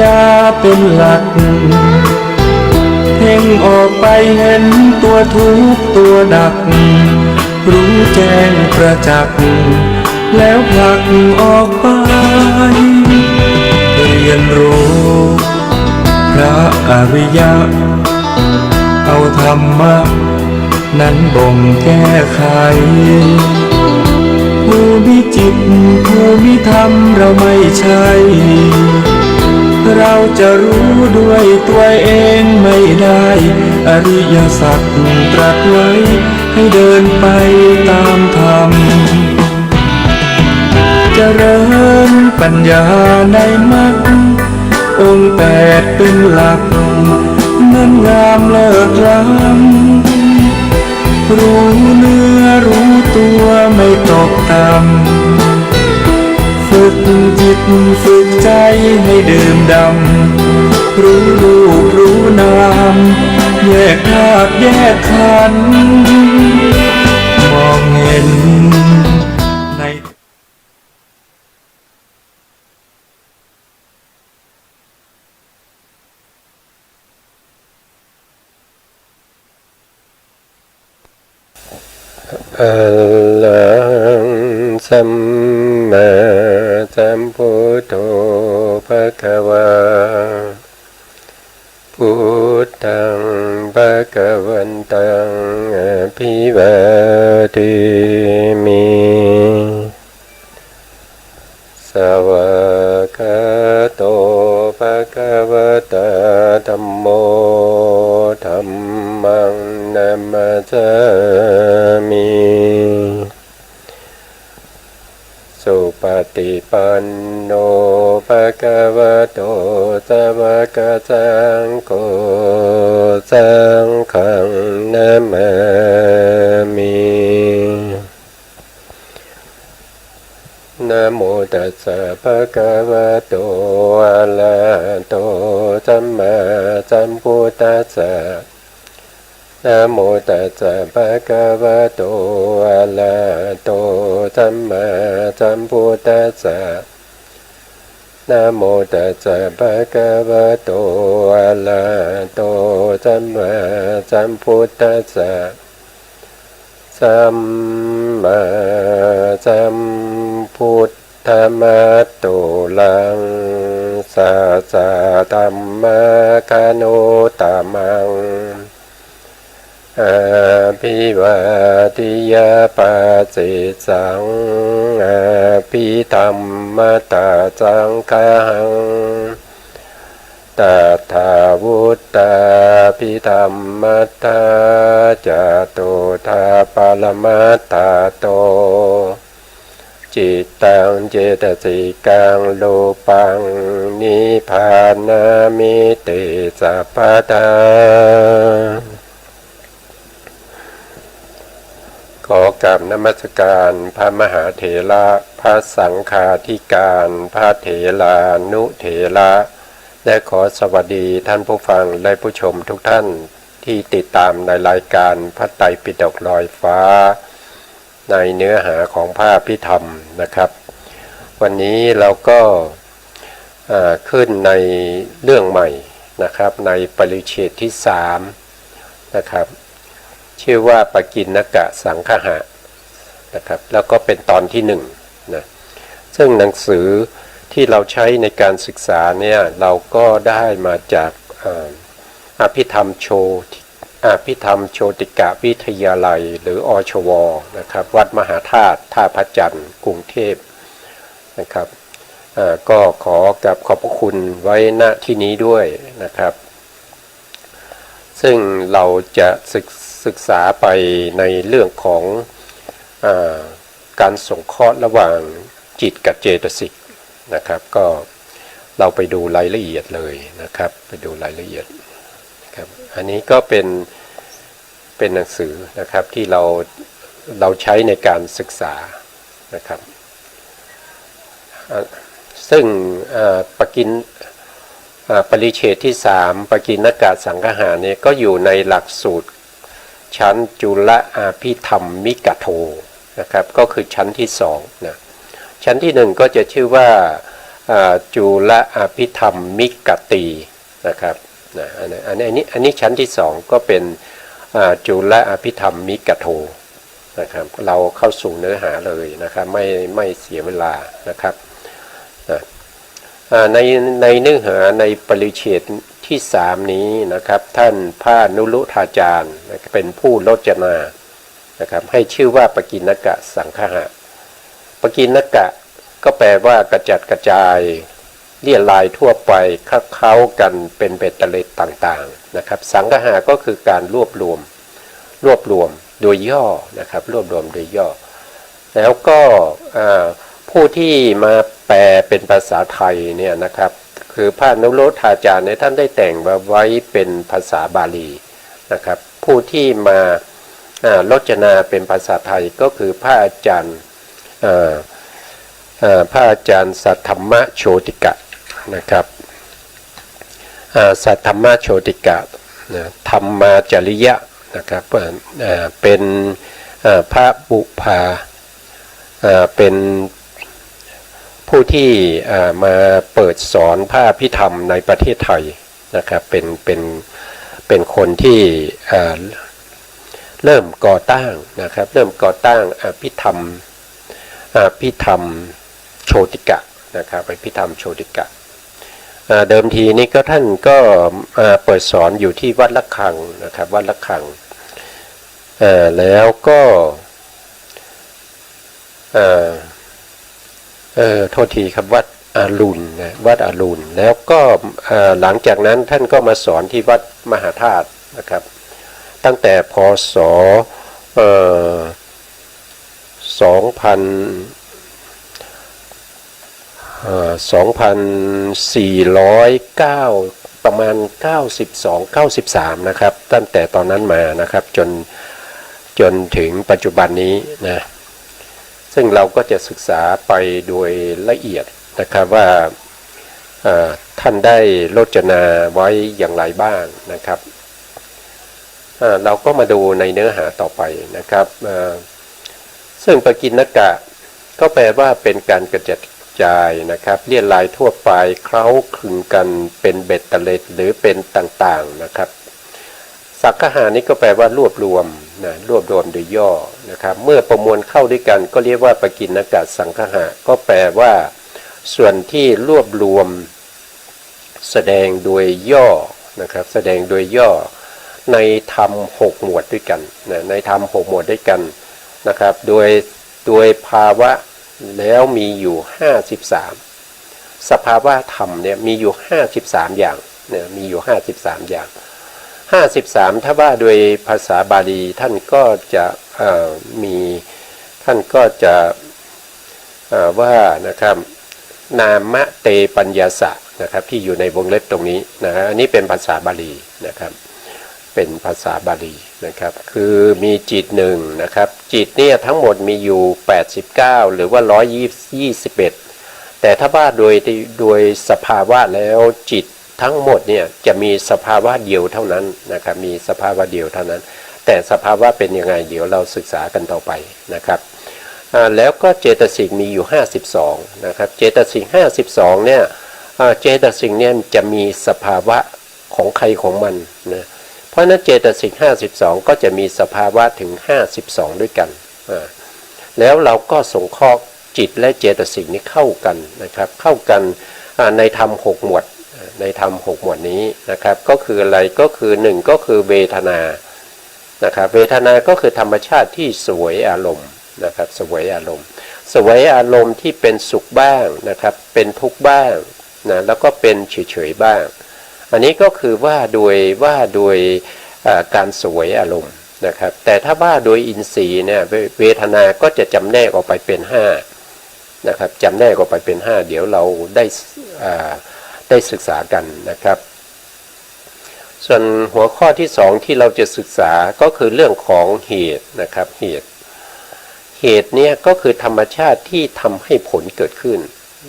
ญาเป็นหลักเพ่งออกไปเห็นตัวทุกข์ตัวดักรู้แจ้งประจักษ์แล้วผลักออกไปเรียนรู้พระอริยะเอาธรรมะนั้นบ่งแก้ไขผู้มีจิตผู้มีธรรมเราไม่ใช่เราจะรู้ด้วยตัวเองไม่ได้อริยสัจตรัสไว้ให้เดินไปตามธรรมเจริญปัญญาในมรรคองค์แปดเป็นหลักนั้นงามเลิศล้ำรู้เนื้อรู้ตัวไม่ตกต่ำฝึกจิตฝึกใจให้ดื่มด่ำรู้รูปรู้นามแยกธาตุแยกขันธ์มองเห็นในอะระหังสัมมาสัมพุทโธภควาพุทธังภวันตังอภิวาเทมิสวากขาโตภควตาธัมโมธัมมังนัมมัสสามิสุปฏิปันโนภควโตสาวกสังโฆสังฆังนัมมามินะโมตัสสะภะคะวะโตอะระหะโตสัมมาสัมพุทธัสสะนะโมตัสสะภะคะวะโตอะระหะโตสัมมาสัมพุทธัสสะนะโมตัสสะภะคะวะโตอะระหะโตสัมมาสัมพุทธัสสะสัมมาสัมพุทธมัตตุลังสัสสะธัมมะคโนตมังอาภิวาทิยาปัสสิสังอาภิธรรมตาสังฆังตถาวุตตาภิธรรมัตถาจตุธาปรมัตถาโตจิตตังเจตสิกังโลปังนิพพานามิติสัพพทาขอกราบนมัสการพระมหาเถระพระสังฆาธิการพระเถรานุเถระและขอสวัสดีท่านผู้ฟังและผู้ชมทุกท่านที่ติดตามในรายการพระไตรปิฎกลอยฟ้าในเนื้อหาของพระอภิธรรมนะครับวันนี้เราก็ขึ้นในเรื่องใหม่นะครับในปริเฉดที่3นะครับชื่อว่าปกิณกะสังคหะนะครับแล้วก็เป็นตอนที่1นะซึ่งหนังสือที่เราใช้ในการศึกษาเนี่ยเราก็ได้มาจากอภิธรรมโชติกะวิทยาลัยหรืออชวนะครับวัดมหาธาตุท่าพระจันทร์กรุงเทพนะครับก็ขอกับขอบพระคุณไว้ณที่นี้ด้วยนะครับซึ่งเราจะศึกษาไปในเรื่องของการสงเคราะห์ระหว่างจิตกับเจตสิกนะครับก็เราไปดูรายละเอียดเลยนะครับไปดูรายละเอียดครับอันนี้ก็เป็นหนังสือนะครับที่เราใช้ในการศึกษานะครับซึ่งปริเฉดที่3ปกิณกะสังคหะเนี่ยก็อยู่ในหลักสูตรชั้นจุลอาภิธรรมมิกโทนะครับก็คือชั้นที่2นะชั้นที่1ก็จะชื่อว่า จุลอภิธรรมมิกตีนะครับอันนี้ชั้นที่สองก็เป็นจุลอภิธรรมมิกโทนะครับเราเข้าสู่เนื้อหาเลยนะครับไม่เสียเวลานะครับในเนื้อหาในปริเฉดที่สามนี้นะครับท่านพระนุรุทาจารย์เป็นผู้โรจนานะครับให้ชื่อว่าปกิณกะสังคหะปกิณกะก็แปลว่ากระจัดกระจายเลี่ยลายทั่วไปคักเค้ากันเป็นเบ็ดเตล็ดต่างๆนะครับสังคหะก็คือการรวบรวมโดยย่อนะครับรวบรวมโดยย่อแล้วก็ผู้ที่มาแปลเป็นภาษาไทยเนี่ยนะครับคือพระนุรุทาจารย์เนี่ยท่านได้แต่งไว้เป็นภาษาบาลีนะครับผู้ที่มาโรจนาเป็นภาษาไทยก็คือพระอาจารย์สัทธัมมโชติกะนะครับสัทธัมมโชติกะธรรมาจริยะนะครับเป็นพระบุพาเป็นผู้ที่มาเปิดสอนพระอภิธรรมในประเทศไทยนะครับเป็นคนที่เริ่มก่อตั้งนะครับเริ่มก่อตั้งอภิธรรมโชติกะนะครับอภิธรรมโชติกะเดิมทีนี้ก็ท่านก็เปิดสอนอยู่ที่วัดละคังนะครับวัดละคังแล้วก็โทษทีครับวัดอารุณนะวัดอารุณแล้วก็หลังจากนั้นท่านก็มาสอนที่วัดมหาธาตุนะครับตั้งแต่พศ2409ประมาณ92-93นะครับตั้งแต่ตอนนั้นมานะครับจนถึงปัจจุบันนี้นะซึ่งเราก็จะศึกษาไปโดยละเอียดนะครับว่าท่านได้โรจนาไว้อย่างไรบ้างนะครับเราก็มาดูในเนื้อหาต่อไปนะครับซึ่งปกิณกะก็แปลว่าเป็นการกระจัดจายนะครับเลี่ยลายทั่วไปเคล้าคลึงกันเป็นเบ็ดเตล็ดหรือเป็นต่างๆนะครับสังคหานี้ก็แปลว่ารวบรวมนะรวบรวมโดยย่อนะครับเมื่อประมวลเข้าด้วยกันก็เรียกว่าปกิณกะสังคหะก็แปลว่าส่วนที่รวบรวมแสดงโดยย่อนะครับแสดงโดยย่อในธรรม6หมวดด้วยกันนะในธรรม6หมวดด้วยกันนะครับโดยภาวะแล้วมีอยู่53สภาวะธรรมเนี่ยมีอยู่53อย่างเนี่ยมีอยู่53อย่าง53ถ้าว่าโดยภาษาบาลีท่านก็จะท่านก็จะว่านะครับนามะเตปัญญาสะนะครับที่อยู่ในวงเล็บตรงนี้นะอันนี้เป็นภาษาบาลีนะครับเป็นภาษาบาลีนะครับคือมีจิตหนึ่งนะครับจิตเนี่ยทั้งหมดมีอยู่89หรือว่า121แต่ถ้าว่าโดยสภาวะแล้วจิตทั้งหมดเนี่ยจะมีสภาวะเดียวเท่านั้นนะครับมีสภาวะเดียวเท่านั้นแต่สภาวะเป็นยังไงเดี๋ยวเราศึกษากันต่อไปนะครับแล้วก็เจตสิกมีอยู่52นะครับเจตสิก52เนี่ยเจตสิกเนี่ยจะมีสภาวะของใครของมันนะเพราะนั้นเจตสิก52ก็จะมีสภาวะถึง52ด้วยกันแล้วเราก็สงเคราะห์จิตและเจตสิกนี้เข้ากันนะครับเข้ากันในธรรม6หมวดในธรรม6หมวดนี้นะครับก็คืออะไรก็คือ1ก็คือเวทนานะครับเวทนาก็คือธรรมชาติที่สวยอารมณ์นะครับสวยอารมณ์ที่เป็นสุขบ้างนะครับเป็นทุกข์บ้างนะแล้วก็เป็นเฉยๆบ้างอันนี้ก็คือว่าโดยการสวยอารมณ์นะครับแต่ถ้าว่าโดยอินทรีย์เนี่ยเวทนาก็จะจำแนกออกไปเป็น5นะครับจำแนกออกไปเป็น5เดี๋ยวเราได้ศึกษากันนะครับส่วนหัวข้อที่2ที่เราจะศึกษาก็คือเรื่องของเหตุนะครับเหตุเนี่ยก็คือธรรมชาติที่ทำให้ผลเกิดขึ้น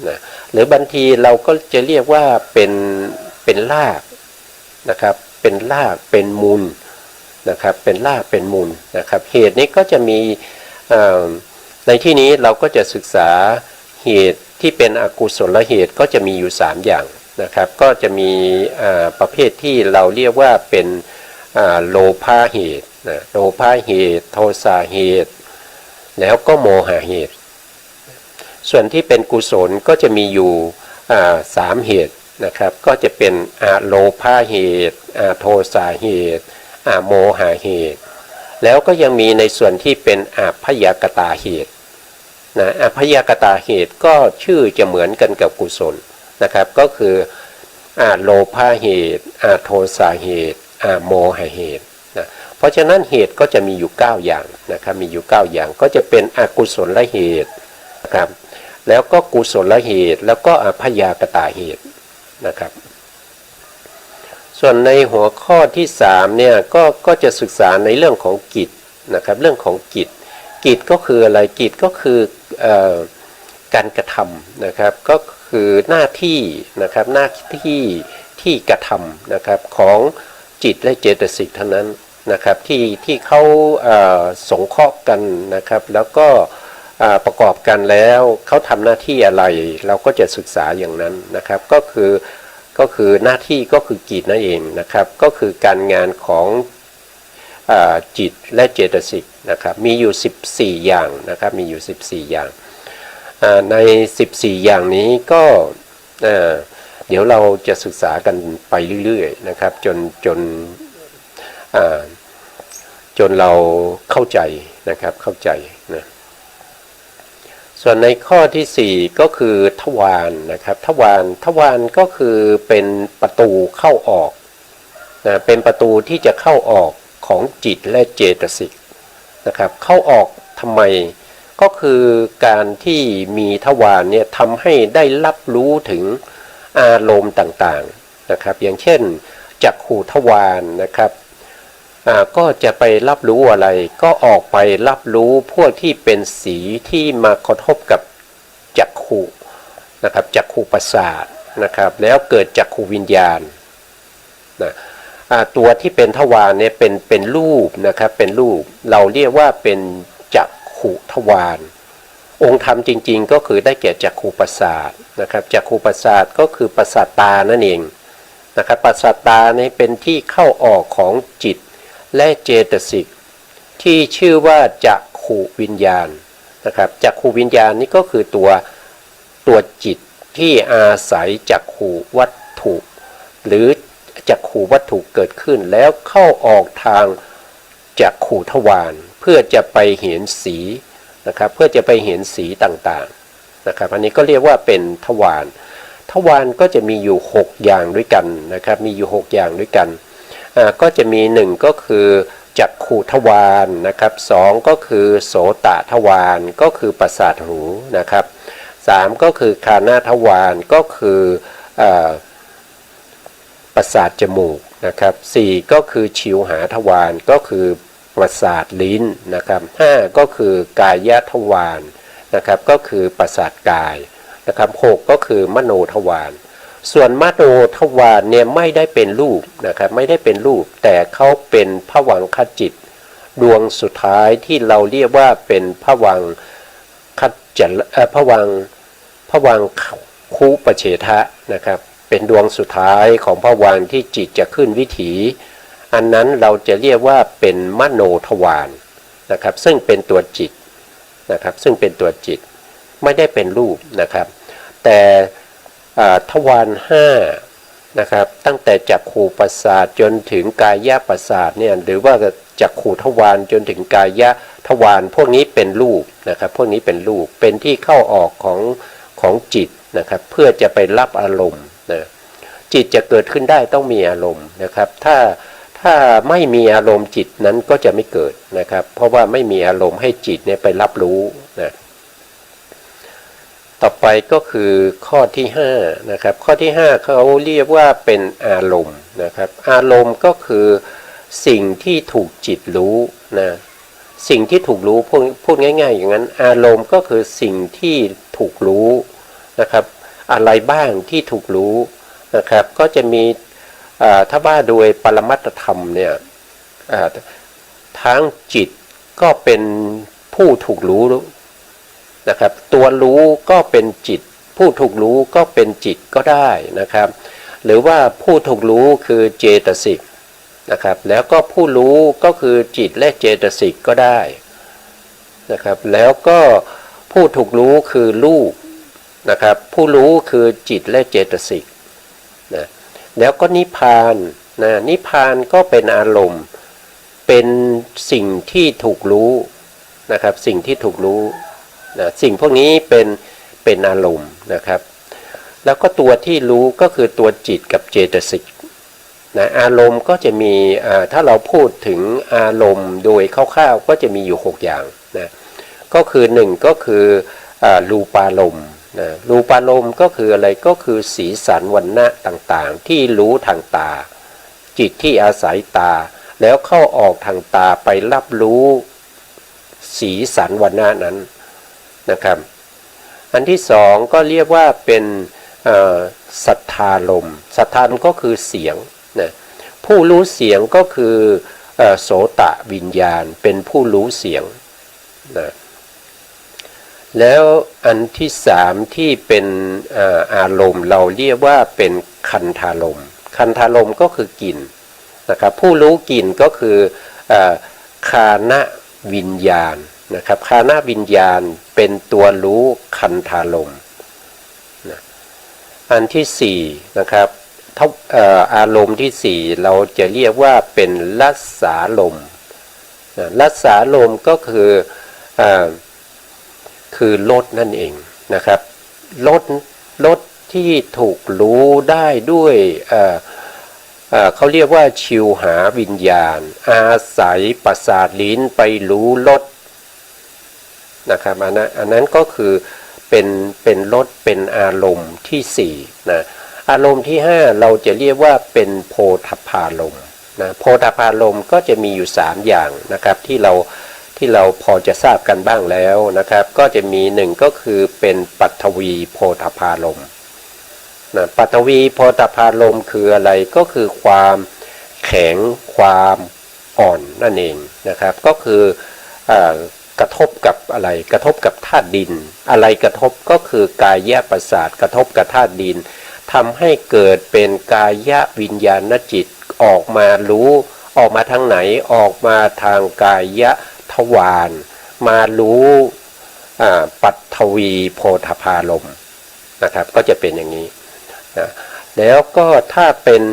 นะหรือบางทีเราก็จะเรียกว่าเป็นรากนะครับเป็นรากเป็นมูลนะครับเป็นรากเป็นมูลนะครับเหตุนี้ก็จะมีในที่นี้เราก็จะศึกษา เหตุที่เป็นอกุศลเหตุก็จะมีอยู่3อย่างนะครับก็จะมีประเภทที่เราเรียกว่าเป็นโลภะเหตุโลภะเหตุโทสะเหตุแล้วก็โมหะเหตุส่วนที่เป็นกุศลก็จะมีอยู่3เหตุนะครับก็จะเป็นโลภะเหตุโทสะเหตุโมหะเหตุแล้วก็ยังมีในส่วนที่เป็นพยากตาเหตุนะพยากตาเหตุก็ชื่อจะเหมือนกันกับกุศลนะครับก็คือโลภะเหตุโทสะเหตุโมหะเหตุนะเพราะฉะนั้นเหตุก็จะมีอยู่9อย่างนะครับมีอยู่9อย่างก็จะเป็นอกุศลเหตุนะครับแล้วก็กุศลเหตุแล้วก็พยากตาเหตุนะครับส่วนในหัวข้อที่3เนี่ยก็จะศึกษาในเรื่องของกิจนะครับเรื่องของกิจก็คืออะไรกิจก็คือการกระทำนะครับก็คือหน้าที่นะครับหน้าที่ที่กระทำนะครับของจิตและเจตสิกเท่านั้นนะครับที่เขาสงเคราะห์กันนะครับแล้วก็ประกอบกันแล้วเขาทำหน้าที่อะไรเราก็จะศึกษาอย่างนั้นนะครับก็คือหน้าที่ก็คือกิจนั่นเองนะครับก็คือการงานของจิตและเจตสิกนะครับมีอยู่14อย่างนะครับมีอยู่14อย่างใน14อย่างนี้ก็เดี๋ยวเราจะศึกษากันไปเรื่อยๆนะครับจนเราเข้าใจนะครับเข้าใจนะส่วนในข้อที่4ก็คือทวารนะครับทวารก็คือเป็นประตูเข้าออกนะเป็นประตูที่จะเข้าออกของจิตและเจตสิกนะครับเข้าออกทำไมก็คือการที่มีทวารเนี่ยทำให้ได้รับรู้ถึงอารมณ์ต่างๆนะครับอย่างเช่นจักขุทวารนะครับก็จะไปรับรู้อะไรก็ออกไปรับรู้พวกที่เป็นสีที่มากระทบกับจักขุนะครับจักขุประสาทนะครับแล้วเกิดจักขุวิญญาณนะตัวที่เป็นทวารเนี่ยเป็นรูปนะครับเป็นรูปเราเรียกว่าเป็นจักขุทวารองค์ธรรมจริงๆก็คือได้แก่จักขุประสาทนะครับจักขุประสาทก็คือประสาทตานั่นเองนะครับประสาทตาเนี่ยเป็นที่เข้าออกของจิตและเจตสิกที่ชื่อว่าจักขุวิญญาณนะครับจักขุวิญญาณนี่ก็คือตัวจิตที่อาศัยจักขุวัตถุหรือจักขุวัตถุเกิดขึ้นแล้วเข้าออกทางจักขุทวารเพื่อจะไปเห็นสีนะครับเพื่อจะไปเห็นสีต่างๆนะครับอันนี้ก็เรียกว่าเป็นทวารก็จะมีอยู่6อย่างด้วยกันนะครับมีอยู่6อย่างด้วยกันก็จะมี1ก็คือจักขุทวารนะครับ2ก็คือโสตทวารก็คือประสาทหูนะครับ3ก็คือคานาทวารก็คือประสาทจมูกนะครับ4ก็คือชิวหาทวารก็คือประสาทลิ้นนะครับ5ก็คือกายทวารนะครับก็คือประสาทกายนะครับ6ก็คือมโนทวารส่วนมโนทวารเนี่ยไม่ได้เป็นรูปนะครับไม่ได้เป็นรูปแต่เขาเป็นภวังคจิตดวงสุดท้ายที่เราเรียกว่าเป็นภวังคจรภวังคุปเฉทะนะครับเป็นดวงสุดท้ายของภวังค์ที่จิตจะขึ้นวิถีอันนั้นเราจะเรียกว่าเป็นมโนทวารนะครับซึ่งเป็นตัวจิตนะครับซึ่งเป็นตัวจิตไม่ได้เป็นรูปนะครับแต่ทวาร5นะครับตั้งแต่จักขุประสาทจนถึงกายประสาทเนี่ยหรือว่าจักขุทวารจนถึงกายทวารพวกนี้เป็นรูปนะครับพวกนี้เป็นรูปเป็นที่เข้าออกของจิตนะครับเพื่อจะไปรับอารมณ์นะจิตจะเกิดขึ้นได้ต้องมีอารมณ์นะครับถ้าไม่มีอารมณ์จิตนั้นก็จะไม่เกิดนะครับเพราะว่าไม่มีอารมณ์ให้จิตเนี่ยไปรับรู้นะต่อไปก็คือข้อที่5นะครับข้อที่5เขาเรียกว่าเป็นอารมณ์นะครับอารมณ์ก็คือสิ่งที่ถูกจิตรู้นะสิ่งที่ถูกรู้พูดง่ายๆอย่างนั้นอารมณ์ก็คือสิ่งที่ถูกรู้นะครับอะไรบ้างที่ถูกรู้นะครับก็จะมีถ้าว่าโดยปรมัตถธรรมเนี่ยทั้งจิตก็เป็นผู้ถูกรู้ นะครับตัวรู้ก็เป็นจิตผู้ถูกรู้ก็เป็นจิตก็ได้นะครับหรือว่าผู้ถูกรู้คือเจตสิกนะครับแล้วก็ผู้รู้ก็คือจิตและเจตสิกก็ได้นะครับแล้วก็ผู้ถูกรู้คือรูปนะครับผู้รู้คือจิตและเจตสิกนะแล้วก็นิพพานนะนิพพานก็เป็นอารมณ์เป็นสิ่งที่ถูกรู้นะครับสิ่งที่ถูกรู้นะสิ่งพวกนี้เป็นอารมณ์นะครับแล้วก็ตัวที่รู้ก็คือตัวจิตกับเจตสิกนะอารมณ์ก็จะมีถ้าเราพูดถึงอารมณ์โดยคร่าวๆก็จะมีอยู่6อย่างนะก็คือ1ก็คือรูปารมณ์นะรูปารมณ์ก็คืออะไรก็คือสีสันวรรณะต่างๆที่รู้ทางตาจิตที่อาศัยตาแล้วเข้าออกทางตาไปรับรู้สีสันวรรณะนั้นนะครับอันที่สองก็เรียกว่าเป็นสัทธารมณ์สัทธารมณ์ก็คือเสียงนะผู้รู้เสียงก็คือโสตวิญญาณเป็นผู้รู้เสียงนะแล้วอันที่สามที่เป็นอารมณ์เราเรียกว่าเป็นคันธารมณ์คันธารมณ์ก็คือกลิ่นนะครับผู้รู้กลิ่นก็คือคานวิญญาณนะครับคานวิญญาณเป็นตัวรู้คันธารมณ์นะอันที่สี่นะครับอารมณ์ที่สี่เราจะเรียกว่าเป็นรัสสารมณ์รัสสารมณ์ก็คือรสนั่นเองนะครับรสที่ถูกรู้ได้ด้วยเขาเรียกว่าชิวหาวิญญาณอาศัยประสาทลิ้นไปรู้รสนะครับอันนั้นก็คือเป็นรสเป็นอารมณ์ที่สี่นะอารมณ์ที่ห้าเราจะเรียกว่าเป็นโพธพารมณ์นะโพธพารมณ์ก็จะมีอยู่3อย่างนะครับที่เราพอจะทราบกันบ้างแล้วนะครับก็จะมี1ก็คือเป็นปัทวีโพธพารมณ์นะปัทวีโพธพารมณ์คืออะไรก็คือความแข็งความอ่อนนั่นเองนะครับก็คือกระทบกับอะไรกระทบกับธาตุดินอะไรกระทบก็คือกายประสาทกระทบกับธาตุดินทำให้เกิดเป็นกายวิญญาณจิตออกมารู้ออกมาทางไหนออกมาทางกายทวารมารู้ปัทวีโพธพารมณ์นะครับก็จะเป็นอย่างนี้นะแล้วก็ถ้าเป็น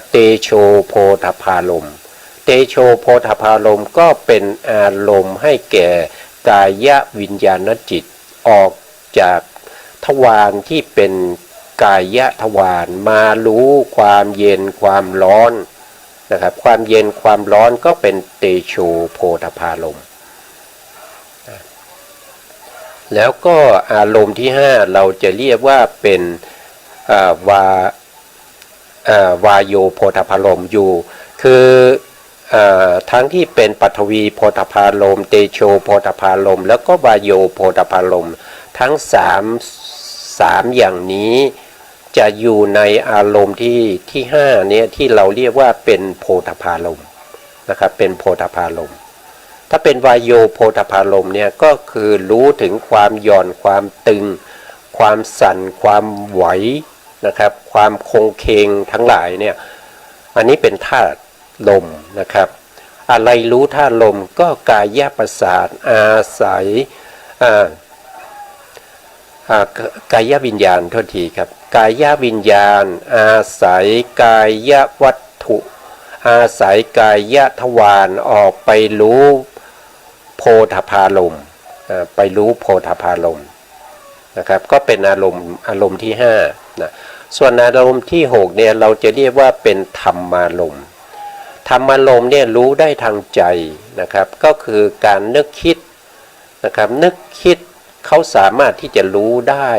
เตโชโพธพารมณ์เตโชโพธพารมณ์ก็เป็นอารมณ์ให้แก่กายวิญญาณจิตออกจากทวารที่เป็นกายทวารมารู้ความเย็นความร้อนนะครับความเย็นความร้อนก็เป็นเตโชโพธพารมณ์แล้วก็อารมณ์ที่5เราจะเรียกว่าเป็นวาโยโพธพารมณ์อยู่คือทั้งที่เป็นปัทวีโพธพารมณ์เตโชโพธพารมณ์แล้วก็วาโยโพธพารมณ์ทั้ง3อย่างนี้จะอยู่ในอารมณ์ที่5เนี่ยที่เราเรียกว่าเป็นโพธพารมณ์นะครับเป็นโพธพารมณ์ถ้าเป็นวายโยโพธพารมณ์เนี่ยก็คือรู้ถึงความหย่อนความตึงความสั่นความไหวนะครับความคงเคงทั้งหลายเนี่ยอันนี้เป็นธาตุลมนะครับอะไรรู้ธาตุลมก็กายประสาทอาศัยกายวิญญาณโทษทีครับกายวิญญาณอาศัยกายวัตถุอาศัยกายทวารออกไปรู้โพธพารมณ์ไปรู้โพธพารมณ์นะครับก็เป็นอารมณ์ที่5นะส่วนอารมณ์ที่6เนี่ยเราจะเรียกว่าเป็นธรรมารมณ์ธรรมารมณ์เนี่ยรู้ได้ทางใจนะครับก็คือการนึกคิดนะครับนึกคิดเขาสามารถที่จะรู้ได้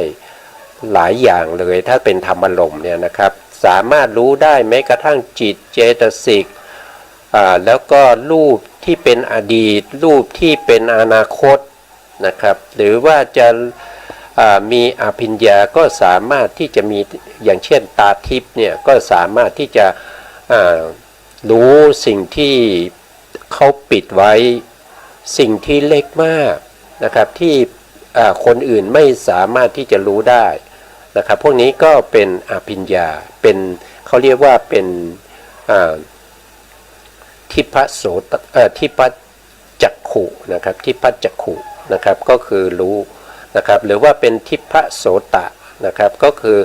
หลายอย่างเลยถ้าเป็นธรรมารมณ์เนี่ยนะครับสามารถรู้ได้แม้กระทั่งจิตเจตสิกแล้วก็รูปที่เป็นอดีตรูปที่เป็นอนาคตนะครับหรือว่าจะมีอภิญญาก็สามารถที่จะมีอย่างเช่นตาทิพย์เนี่ยก็สามารถที่จะรู้สิ่งที่เขาปิดไว้สิ่งที่เล็กมากนะครับที่ คนอื่นไม่สามารถที่จะรู้ได้นะครับพวกนี้ก็เป็นอภิญญาเป็นเขาเรียกว่าเป็นทิพโสตทิพจักขุนะครับทิพจักขุนะครับก็คือรู้นะครับหรือว่าเป็นทิพโสตะนะครับก็คือ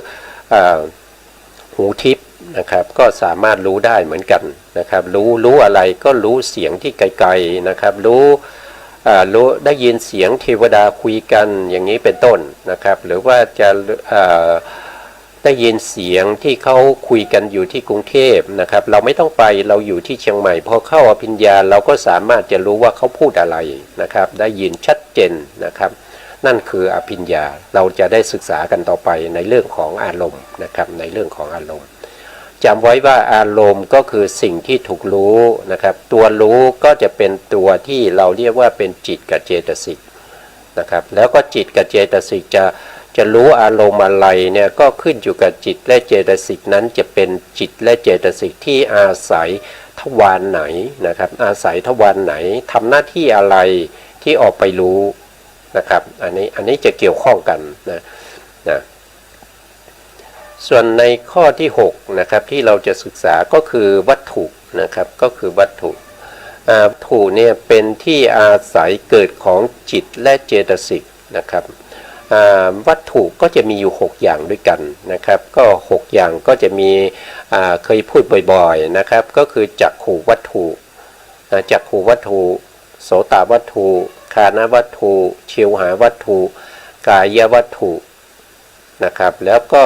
หูทิพนะครับก็สามารถรู้ได้เหมือนกันนะครับรู้อะไรก็รู้เสียงที่ไกลๆนะครับรู้ได้ยินเสียงเทวดาคุยกันอย่างนี้เป็นต้นนะครับหรือว่าจะได้ยินเสียงที่เขาคุยกันอยู่ที่กรุงเทพนะครับเราไม่ต้องไปเราอยู่ที่เชียงใหม่พอเข้าอภิญญาเราก็สามารถจะรู้ว่าเขาพูดอะไรนะครับได้ยินชัดเจนนะครับนั่นคืออภิญญาเราจะได้ศึกษากันต่อไปในเรื่องของอารมณ์นะครับในเรื่องของอารมณ์จำไว้ว่าอารมณ์ก็คือสิ่งที่ถูกรู้นะครับตัวรู้ก็จะเป็นตัวที่เราเรียกว่าเป็นจิตกับเจตสิกนะครับแล้วก็จิตกับเจตสิกจะรู้อารมณ์อะไรเนี่ยก็ขึ้นอยู่กับจิตและเจตสิกนั้นจะเป็นจิตและเจตสิกที่อาศัยทวารไหนนะครับอาศัยทวารไหนทำหน้าที่อะไรที่ออกไปรู้นะครับอันนี้จะเกี่ยวข้องกันนะส่วนในข้อที่6นะครับที่เราจะศึกษาก็คือวัตถุนะครับก็คือวัตถุเนี่ยเป็นที่อาศัยเกิดของจิตและเจตสิกนะครับวัตถุก็จะมีอยู่6อย่างด้วยกันนะครับก็6อย่างก็จะมีเคยพูดบ่อยๆนะครับก็คือจักขูวัตถุจักขูวัตถุโสตวัตถุคานวัตถุชิวหาวัตถุกายวัตถุนะครับแล้วก็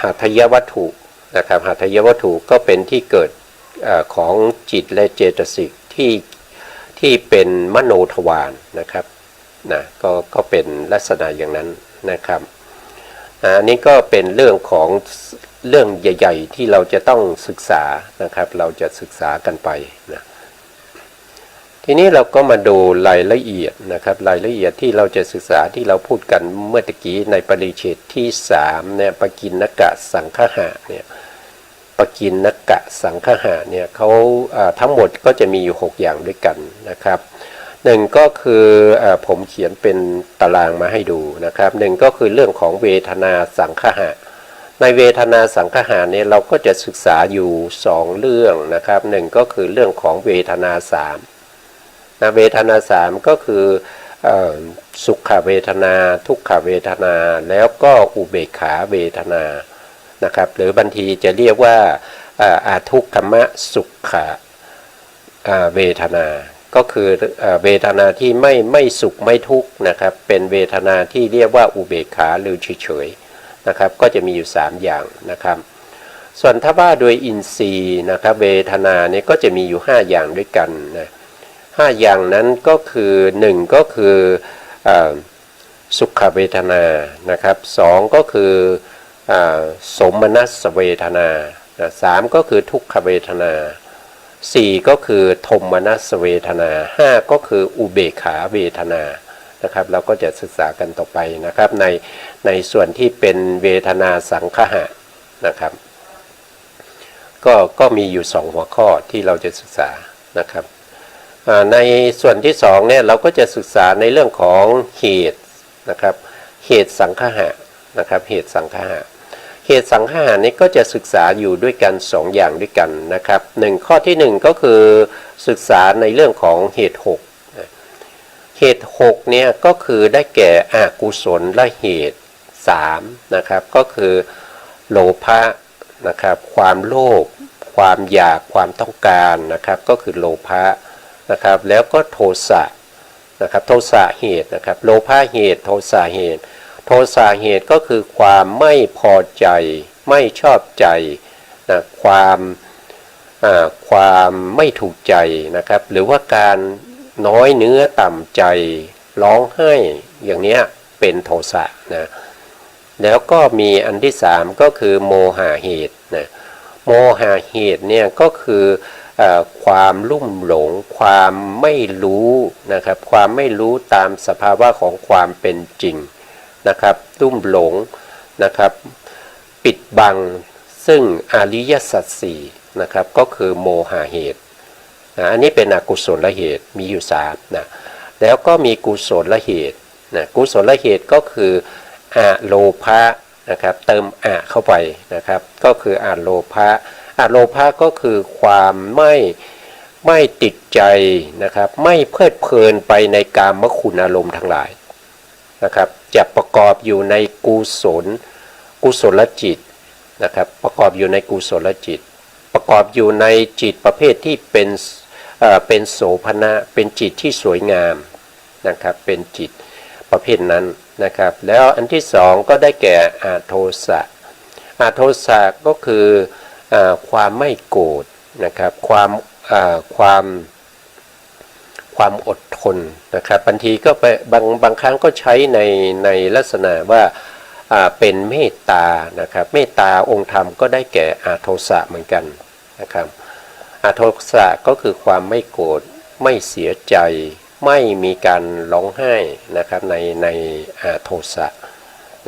หาทยวัตถุนะครับหาทยวัตถุก็เป็นที่เกิดของจิตและเจตสิกที่เป็นมโนทวารนะครับก็เป็นลักษณะอย่างนั้นนะครับอันนี้ก็เป็นเรื่องของเรื่องใหญ่ๆที่เราจะต้องศึกษานะครับเราจะศึกษากันไปนะทีนี้เราก็มาดูรายละเอียดนะครับรายละเอียดที่เราจะศึกษาที่เราพูดกันเมื่อกี้ในปริเฉดที่3เนี่ยปกิณณกะสังคหะเนี่ยปกิณณกะสังคหะเนี่ยเขาทั้งหมดก็จะมีอยู่6อย่างด้วยกันนะครับ1ก็คือผมเขียนเป็นตารางมาให้ดูนะครับ1ก็คือเรื่องของเวทนาสังคหะในเวทนาสังคหะเนี่ยเราก็จะศึกษาอยู่2เรื่องนะครับ1ก็คือเรื่องของเวทนา3เวทนา3ก็คือสุขเวทนาทุกขเวทนาแล้วก็อุเบกขาเวทนานะครับหรือบางทีจะเรียกว่าอาทุกขมะสุขเวทนาก็คือเวทนาที่ไม่สุขไม่ทุกข์นะครับเป็นเวทนาที่เรียกว่าอุเบกขาหรือเฉยๆนะครับก็จะมีอยู่3อย่างนะครับส่วนถ้าว่าโดยอินทรีย์นะครับเวทนาเนี่ยก็จะมีอยู่5อย่างด้วยกันนะ5อย่างนั้นก็คือ1ก็คือสุขเวทนานะครับ2ก็คือสมนัสเวทนา3ก็คือทุกขเวทนา4ก็คือโทมนัสเวทนา5ก็คืออุเบกขาเวทนานะครับเราก็จะศึกษากันต่อไปนะครับในส่วนที่เป็นเวทนาสังคหะนะครับก็มีอยู่2หัวข้อที่เราจะศึกษานะครับในส่วนที่2เนี่ยเราก็จะศึกษาในเรื่องของเหตุนะครับเหตุสังคหะนะครับเหตุสังคหะเหตุสังคหะนี้ก็จะศึกษาอยู่ด้วยกัน2อย่างด้วยกันนะครับข้อที่1ก็คือศึกษาในเรื่องของเหตุ6เหตุ6เนี่ยก็คือได้แก่อกุศลและเหตุ3นะครับก็คือโลภะนะครับความโลภความอยากความต้องการนะครับก็คือโลภะนะครับแล้วก็โทสะนะครับโทสะเหตุนะครับโลภะเหตุโทสะเหตุโทสะเหตุก็คือความไม่พอใจไม่ชอบใจนะความไม่ถูกใจนะครับหรือว่าการน้อยเนื้อต่ำใจร้องไห้อย่างเนี้ยเป็นโทสะนะแล้วก็มีอันที่3ก็คือโมหะเหตุนะโมหะเหตุเนี่ยก็คือความลุ่มหลงความไม่รู้นะครับความไม่รู้ตามสภาวะของความเป็นจริงนะครับลุ่มหลงนะครับปิดบังซึ่งอริยสัจสี่นะครับก็คือโมหะเหตุอันนี้เป็นอกุศลเหตุมีอยู่3นะ แล้วก็มีกุศลเหตุนะกุศลเหตุก็คืออะโลภะนะครับเติมอะเข้าไปนะครับก็คืออะโลภะอะโลภะก็คือความไม่ติดใจนะครับไม่เพลิดเพลินไปในกามคุณอารมณ์ทั้งหลายนะครับจะประกอบอยู่ในกุศลจิตนะครับประกอบอยู่ในกุศลจิตประกอบอยู่ในจิตประเภทที่เป็นโสภณะเป็นจิตที่สวยงามนะครับเป็นจิตประเภทนั้นนะครับแล้วอันที่สองก็ได้แก่อาโทสะอาโทสะก็คือความไม่โกรธนะครับความอดทนนะครับบางทีก็ไปบางครั้งก็ใช้ในลักษณะว่าเป็นเมตตานะครับเมตตาองค์ธรรมก็ได้แก่อาโทสะเหมือนกันนะครับอาโทสะก็คือความไม่โกรธไม่เสียใจไม่มีการร้องไห้นะครับในอาโทสะ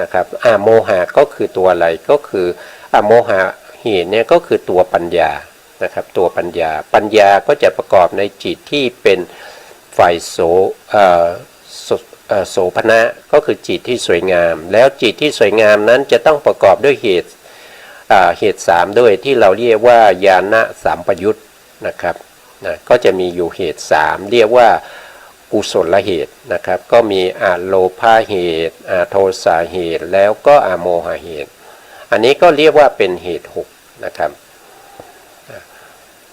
นะครับโมหะก็คือตัวอะไรก็คือโมหะเหตุเนี่ยก็คือตัวปัญญานะครับตัวปัญญาก็จะประกอบในจิตที่เป็นฝ่ายโสภณะก็คือจิตที่สวยงามแล้วจิตที่สวยงามนั้นจะต้องประกอบด้วยเหตุสามด้วยที่เราเรียกว่าญาณสามปยุตนะครับก็จะมีอยู่เหตุสามเรียกว่ากุศลเหตุนะครับก็มีอะโลภะเหตุอะโทสะเหตุแล้วก็อะโมหะเหตุอันนี้ก็เรียกว่าเป็นเหตุ6นะครับ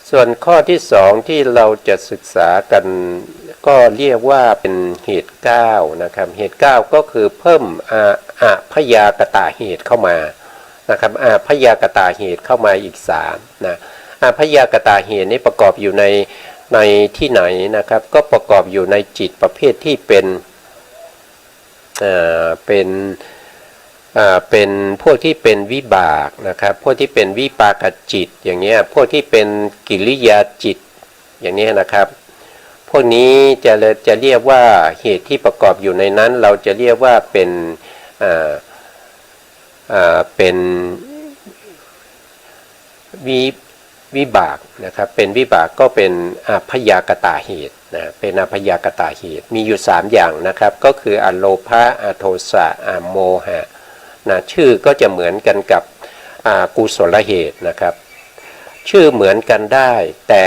ส่วนข้อที่สองที่เราจะศึกษากันก็เรียกว่าเป็นเหตุ9นะครับเหตุ9ก็คือเพิ่มอะพยากตาเหตุเข้ามานะครับอะพยากตาเหตุเข้ามาอีก3นะอะพยากตาเหตุนี้ประกอบอยู่ในที่ไหนนะครับก็ประกอบอยู่ในจิตประเภทที่เป็นพวกที่เป็นวิบากนะครับพวกที่เป็นวิปากจิตอย่างเงี้ยพวกที่เป็นกิริยาจิตอย่างนี้นะครับพวกนี้จะเรียกว่าเหตุที่ประกอบอยู่ในนั้นเราจะเรียกว่าเป็นวิบากนะครับเป็นวิบากก็เป็นอพยากตาเหตุนะเป็นอพยากตาเหตุมีอยู่3อย่างนะครับก็คืออโลภะอโทสะอโมหะนะชื่อก็จะเหมือนกันกับกุศลเหตุนะครับชื่อเหมือนกันได้แต่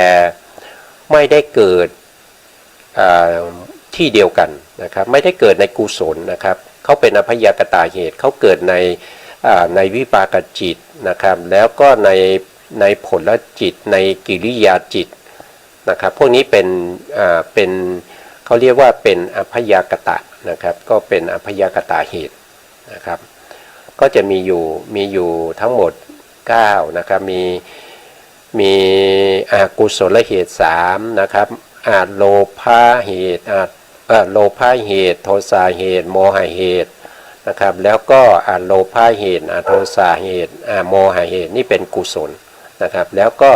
ไม่ได้เกิดที่เดียวกันนะครับไม่ได้เกิดในกุศลนะครับเขาเป็นอพยากตาเหตุเขาเกิดในวิปากจิตนะครับแล้วก็ในผลจิตในกิริยาจิตนะครับพวกนี้เป็นเขาเรียกว่าเป็นอพยากตะนะครับก็เป็นอพยากตาเหตุนะครับก็จะมีอยู่ทั้งหมด9นะครับมีกุศลเหตุ3นะครับโลภะเหตุโลภะเหตุโทสะเหตุโมหะเหตุนะครับแล้วก็โลภะเหตุโทสะเหตุโมหะเหตุนี่เป็นกุศลนะครับแล้วก็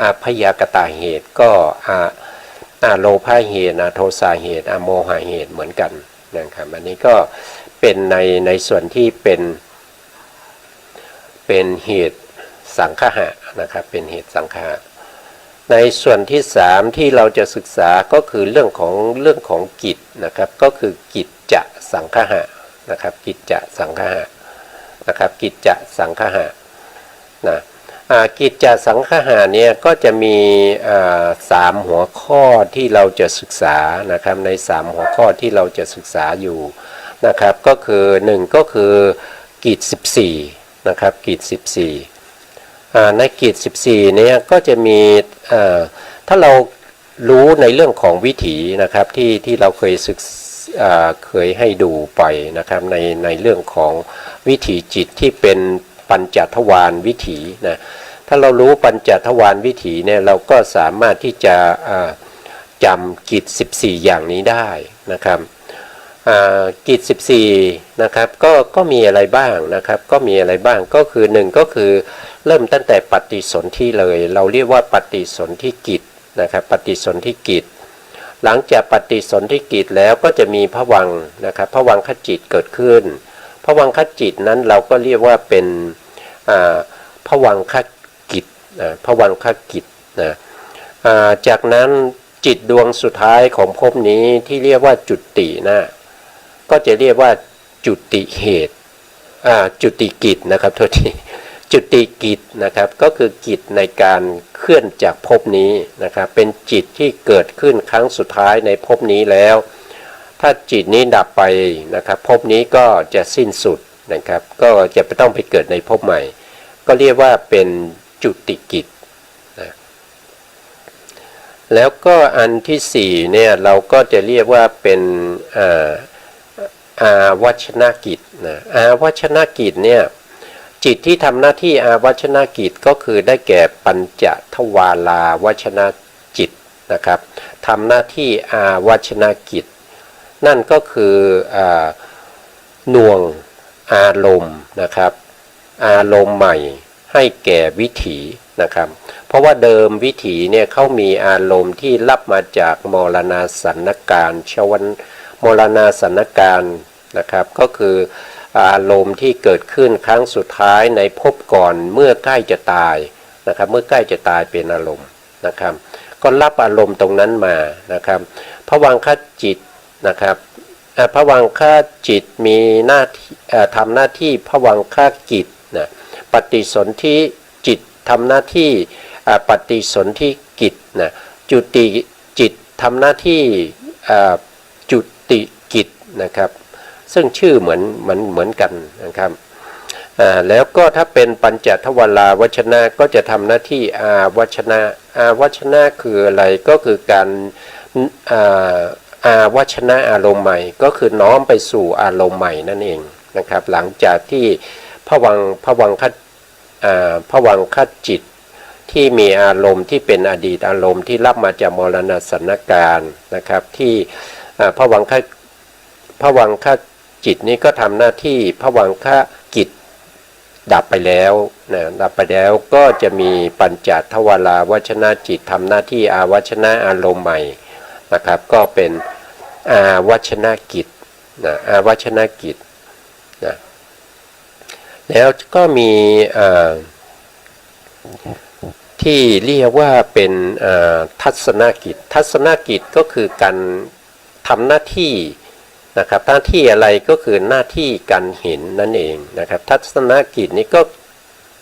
อพยากตาเหตุก็โลภะเหตุโทสะเหตุโมหะเหตุเหมือนกันนะครับอันนี้ก็เป็นในส่วนที่เป็นเหตุสังคหะนะครับเป็นเหตุสังคหะในส่วนที่3ที่เราจะศึกษาก็คือเรื่องของกิจนะครับก็คือกิจจะสังคหะนะครับกิจจะสังคหะนะครับกิจจะสังคหะนะกิจจะสังคหะเนี่ยก็จะมี3หัวข้อที่เราจะศึกษานะครับใน3หัวข้อที่เราจะศึกษาอยู่นะครับก็คือ1ก็คือกิจ14นะครับกิจ14ในกิจ14เนี่ยก็จะมีถ้าเรารู้ในเรื่องของวิถีนะครับที่เราเคยให้ดูไปนะครับในเรื่องของวิถีจิตที่เป็นปัญจทวารวิถีนะถ้าเรารู้ปัญจทวารวิถีเนี่ยเราก็สามารถที่จะจำกิจ14อย่างนี้ได้นะครับกิจ14นะครับก็มีอะไรบ้างนะครับก็มีอะไรบ้างก็คือ1ก็คือเริ่มตั้งแต่ปฏิสนธิเลยเราเรียกว่าปฏิสนธิกิจนะครับปฏิสนธิกิจหลังจากปฏิสนธิกิจแล้วก็จะมีภวังค์นะครับภวังคจิตเกิดขึ้นภวังคจิตนั้นเราก็เรียกว่าเป็นภวังคกิจภวังคกิจนะจากนั้น จิตดวงสุดท้ายของภพนี้ที่เรียกว่าจุตินะก็จะเรียกว่าจุติเหตุจุติกิจนะครับโทษทีจุติกิจนะครับก็คือกิจในการเคลื่อนจากภพนี้นะครับเป็นจิตที่เกิดขึ้นครั้งสุดท้ายในภพนี้แล้วถ้าจิตนี้ดับไปนะครับภพนี้ก็จะสิ้นสุดนะครับก็จะไม่ต้องไปเกิดในภพใหม่ก็เรียกว่าเป็นจุติกิจนะแล้วก็อันที่สี่เนี่ยเราก็จะเรียกว่าเป็นอาวัชนกิจนะอาวัชนกิจเนี่ยจิตที่ทำหน้าที่อาวัชนกิจก็คือได้แก่ปัญจทวาลาวัชนจิตนะครับทำหน้าที่อาวัชนกิจนั่นก็คือหน่วงอารมณ์นะครับอารมณ์ใหม่ให้แก่วิถีนะครับเพราะว่าเดิมวิถีเนี่ยเขามีอารมณ์ที่รับมาจากมรณาสันนการมรณาสันนการนะครับก็คืออารมณ์ที่เกิดขึ้นครั้งสุดท้ายในภพก่อนเมื่อใกล้จะตายนะครับเมื่อใกล้จะตายเป็นอารมณ์นะครับก็รับอารมณ์ตรงนั้นมานะครับภวังคจิตนะครับภวังคจิตมีหน้าที่ทำหน้าที่ภวังคกิจนะปฏิสนธิจิตทำหน้าที่ปฏิสนธิกิจนะจุติจิตทำหน้าที่จุติกิจนะครับซึ่งชื่อเหมือนกันนะครับแล้วก็ถ้าเป็นปัญจทวาราวัชนะก็จะทำหน้าที่อาวัชนะอาวัชนะคืออะไรก็คือการอาวัชนะอารมณ์ใหม่ก็คือน้อมไปสู่อารมณ์ใหม่นั่นเองนะครับหลังจากที่ภวังคจิตที่มีอารมณ์ที่เป็นอดีตอารมณ์ที่รับมาจากมรณสันนการนะครับที่ภวังคจิตนี้ก็ทำหน้าที่ภวังคกิจดับไปแล้วนะดับไปแล้วก็จะมีปัญจทวาราวัชนะจิตทำหน้าที่อาวัชนะอารมณ์ใหม่นะครับก็เป็นอาวัชนกิจนะอาวัชนกิจนะแล้วก็มีที่เรียกว่าเป็นทัศนกิจทัศนกิจก็คือการทำหน้าที่นะครับหน้าที่อะไรก็คือหน้าที่การเห็นนั่นเองนะครับทัศนกิจนี้ก็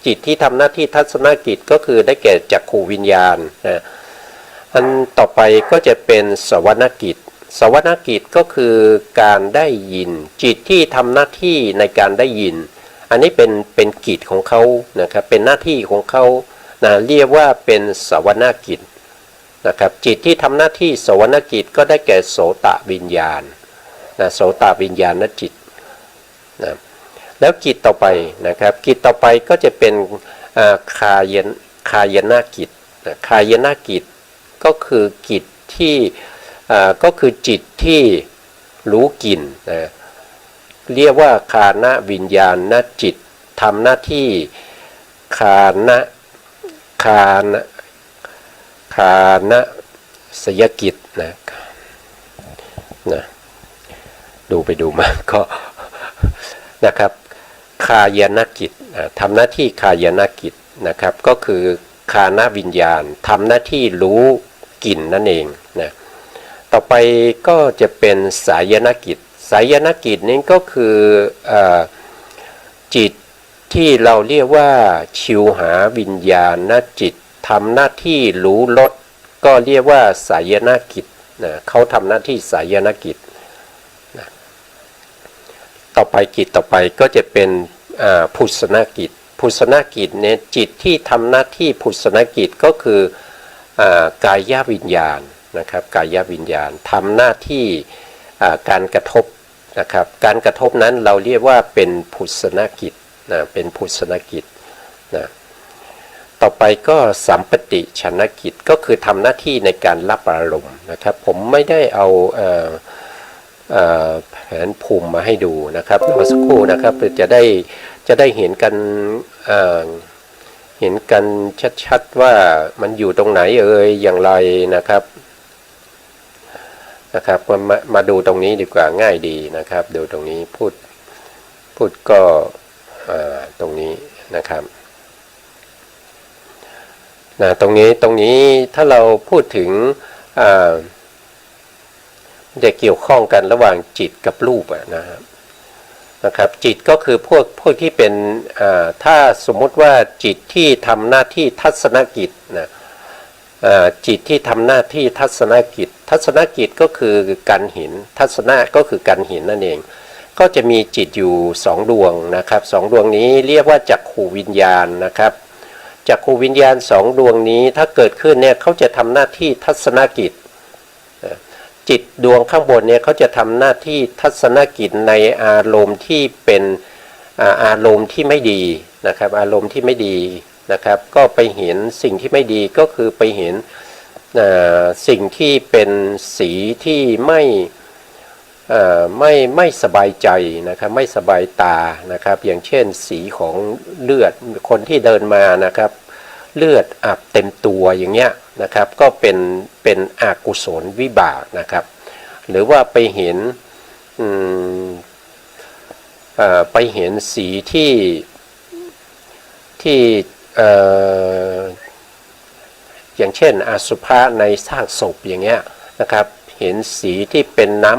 จิตที่ทำหน้าที่ทัศนกิจก็คือได้แก่จักขูวิญญาณนะอันต่อไปก็จะเป็นสวรกิจสวรกิจก็คือการได้ยินจิตที่ทำหน้าที่ในการได้ยินอันนี้เป็นกิจของเขานะครับเป็นหน้าที่ของเขานะเรียกว่าเป็นสวรกิจนะครับจิตที่ทำหน้าที่สวรกิจก็ได้แก่โสตวิญญาณนะโสตวิญญาณจิตนะแล้วกิจต่อไปนะครับกิจต่อไปก็จะเป็นคายนกิจคายนกิจก็คือกิจที่ก็คือจิตที่รู้กลิ่นนะเรียกว่าคานวิญญาณจิตทำหน้าที่คานสยกิจนะดูไปดูมาก็นะครับคายนกิจทำหน้าที่คายนกิจนะครับก็คือคานวิญญาณทำหน้าที่รู้กลิ่นนั่นเองนะต่อไปก็จะเป็นสายนกิจสายนกิจนี้ก็คือจิตที่เราเรียกว่าชิวหาวิญญาณจิตทำหน้าที่รู้รสก็เรียกว่าสายนกิจนะเขาทำหน้าที่สายนกิจนะต่อไปกิจต่อไปก็จะเป็นพุสนกิจพุสนกิจเนี่ยจิตที่ทำหน้าที่พุสนกิจก็คือกายวิญญาณนะครับกายวิญญาณทำหน้าที่การกระทบนะครับการกระทบนั้นเราเรียกว่าเป็นพุสนกิจนะเป็นพุสนกิจนะต่อไปก็สัมปติชนกิจก็คือทำหน้าที่ในการรับอารมณ์นะครับผมไม่ได้เอาแผนภูมิมาให้ดูนะครับเมื่อสักครู่นะครับจะได้เห็นกันชัดๆว่ามันอยู่ตรงไหนอย่างไรนะครับมาดูตรงนี้ดีกว่าง่ายดีนะครับดูตรงนี้พูดก็ตรงนี้นะครับตรงนี้ถ้าเราพูดถึง จะเกี่ยวข้องกันระหว่างจิตกับรูปนะครับจิตก็คือพวกที่เป็นถ้าสมมุติว่าจิตที่ทำหน้าที่ทัศนกิจนะจิตที่ทำหน้าที่ทัศนกิจก็คือการเห็นทัศนะก็คือการเห็นนั่นเองก็จะมีจิตอยู่2 ดวงนะครับ2 ดวงนี้เรียกว่าจักขุวิญญาณนะครับจักขุวิญญาณ2 ดวงนี้ถ้าเกิดขึ้นเนี่ยเขาจะทำหน้าที่ทัศนกิจจิตดวงข้างบนเนี่ยเขาจะทำหน้าที่ทัศนกิจในอารมณ์ที่เป็นอารมณ์ที่ไม่ดีนะครับอารมณ์ที่ไม่ดีนะครับก็ไปเห็นสิ่งที่ไม่ดีก็คือไปเห็นสิ่งที่เป็นสีที่ไม่สบายใจนะครับไม่สบายตานะครับอย่างเช่นสีของเลือดคนที่เดินมานะครับเลือดอาบเต็มตัวอย่างเงี้ยนะครับก็เป็นอกุศลวิบากนะครับหรือว่าไปเห็นสีที่อย่างเช่นอสุภะในซากศพอย่างเงี้ยนะครับเห็นสีที่เป็นน้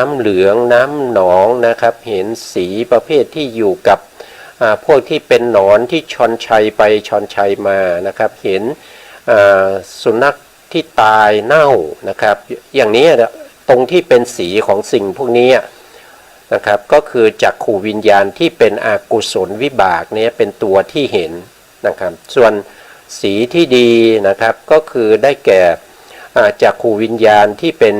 ำเหลืองน้ำหนองนะครับเห็นสีประเภทที่อยู่กับพวกที่เป็นหนอนที่ชอนชัยไปชอนชัยมานะครับเห็นสุนัขที่ตายเน่านะครับอย่างนี้ตรงที่เป็นสีของสิ่งพวกนี้นะครับก็คือจักขุวิญญาณที่เป็นอกุศลวิบากนี้เป็นตัวที่เห็นนะครับส่วนสีที่ดีนะครับก็คือได้แก่จักขุวิญญาณที่เป็น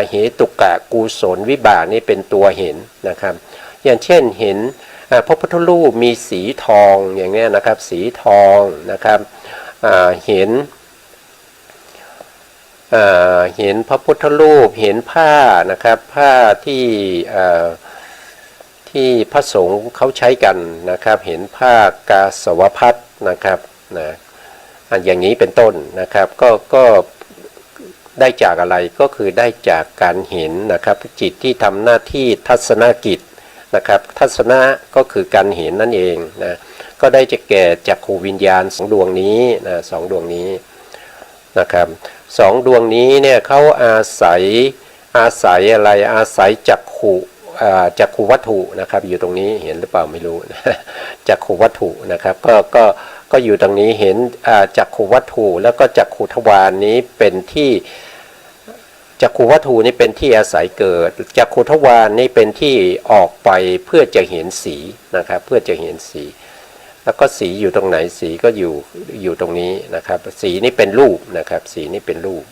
เหตุกะกุศลวิบากนี่เป็นตัวเห็นนะครับอย่างเช่นเห็นพระพุทธรูปมีสีทองอย่างนี้นะครับสีทองนะครับเห็นพระพุทธรูปเห็นผ้านะครับผ้าที่พระสงฆ์เขาใช้กันนะครับเห็นผ้ากาสาวพัสนะครับอย่างนี้เป็นต้นนะครับก็ได้จากอะไรก็คือได้จากการเห็นนะครับจิตที่ทำหน้าที่ทัศนกิจนะครับทัศนะก็คือการเห็นนั่นเองนะก็ได้จะแก่จักขุวิญญาณ2 ดวงนี้นะ2 ดวงนี้นะครับ2 ดวงนี้เนี่ยเขาอาศัยอะไรอาศัยจักขุวัตถุนะครับอยู่ตรงนี้เห็นหรือเปล่าไม่รู้จักขุวัตถุนะครับก็อยู่ตรงนี้เห็นจักขุวัตถุแล้วก็จักขุทวารนี้เป็นที่จักขุวัตถุนี่เป็นที่อาศัยเกิดจักขุทวารนี่เป็นที่ออกไปเพื่อจะเห็นสีนะครับเพื่อจะเห็นสีแล้วก็สีอยู่ตรงไหนสีก็อยู่ตรงนี้นะครับสีนี่เป็นรูปนะครับสีนี่เป็นรูป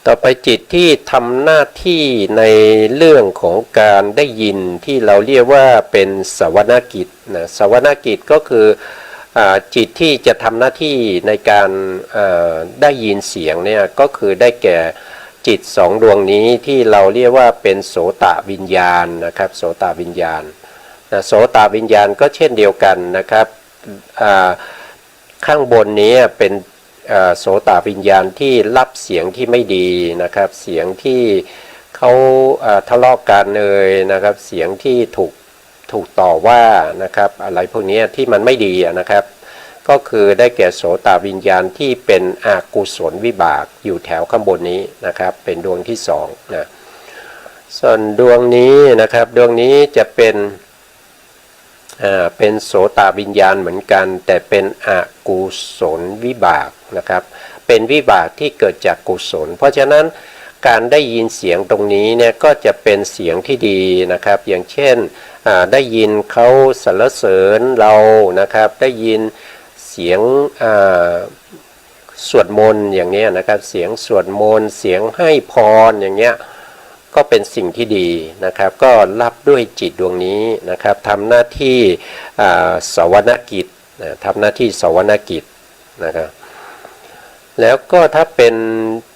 ต่อไปจิตที่ทำหน้าที่ในเรื่องของการได้ยินที่เราเรียกว่าเป็นสวนกิจนะสวนกิจก็คือจิตที่จะทำหน้าที่ในการได้ยินเสียงเนี่ยก็คือได้แก่จิต2 ดวงนี้ที่เราเรียกว่าเป็นโสตวิญญาณนะครับโสตวิญญาณโสตวิญญาณก็เช่นเดียวกันนะครับข้างบนนี้เป็นโสตวิญญาณที่รับเสียงที่ไม่ดีนะครับเสียงที่เขาทะเลาะกันนะครับเสียงที่ถูกต่อว่านะครับอะไรพวกนี้ที่มันไม่ดีนะครับก็คือได้แก่โสตวิญญาณที่เป็นอกุศลวิบากอยู่แถวข้างบนนี้นะครับเป็นดวงที่2นะส่วนดวงนี้นะครับดวงนี้จะเป็นโสตวิญญาณเหมือนกันแต่เป็นอกุศลวิบากนะครับเป็นวิบากที่เกิดจากกุศลเพราะฉะนั้นการได้ยินเสียงตรงนี้เนี่ยก็จะเป็นเสียงที่ดีนะครับอย่างเช่นได้ยินเขาสรรเสริญเรานะครับได้ยินเสียงสวดมนต์อย่างนี้นะครับเสียงสวดมนต์เสียงให้พรอย่างเงี้ยก็เป็นสิ่งที่ดีนะครับก็รับด้วยจิตดวงนี้นะครับทำหน้าที่สวรรณกิจทำหน้าที่สวรรณกิจนะครับแล้วก็ถ้าเป็น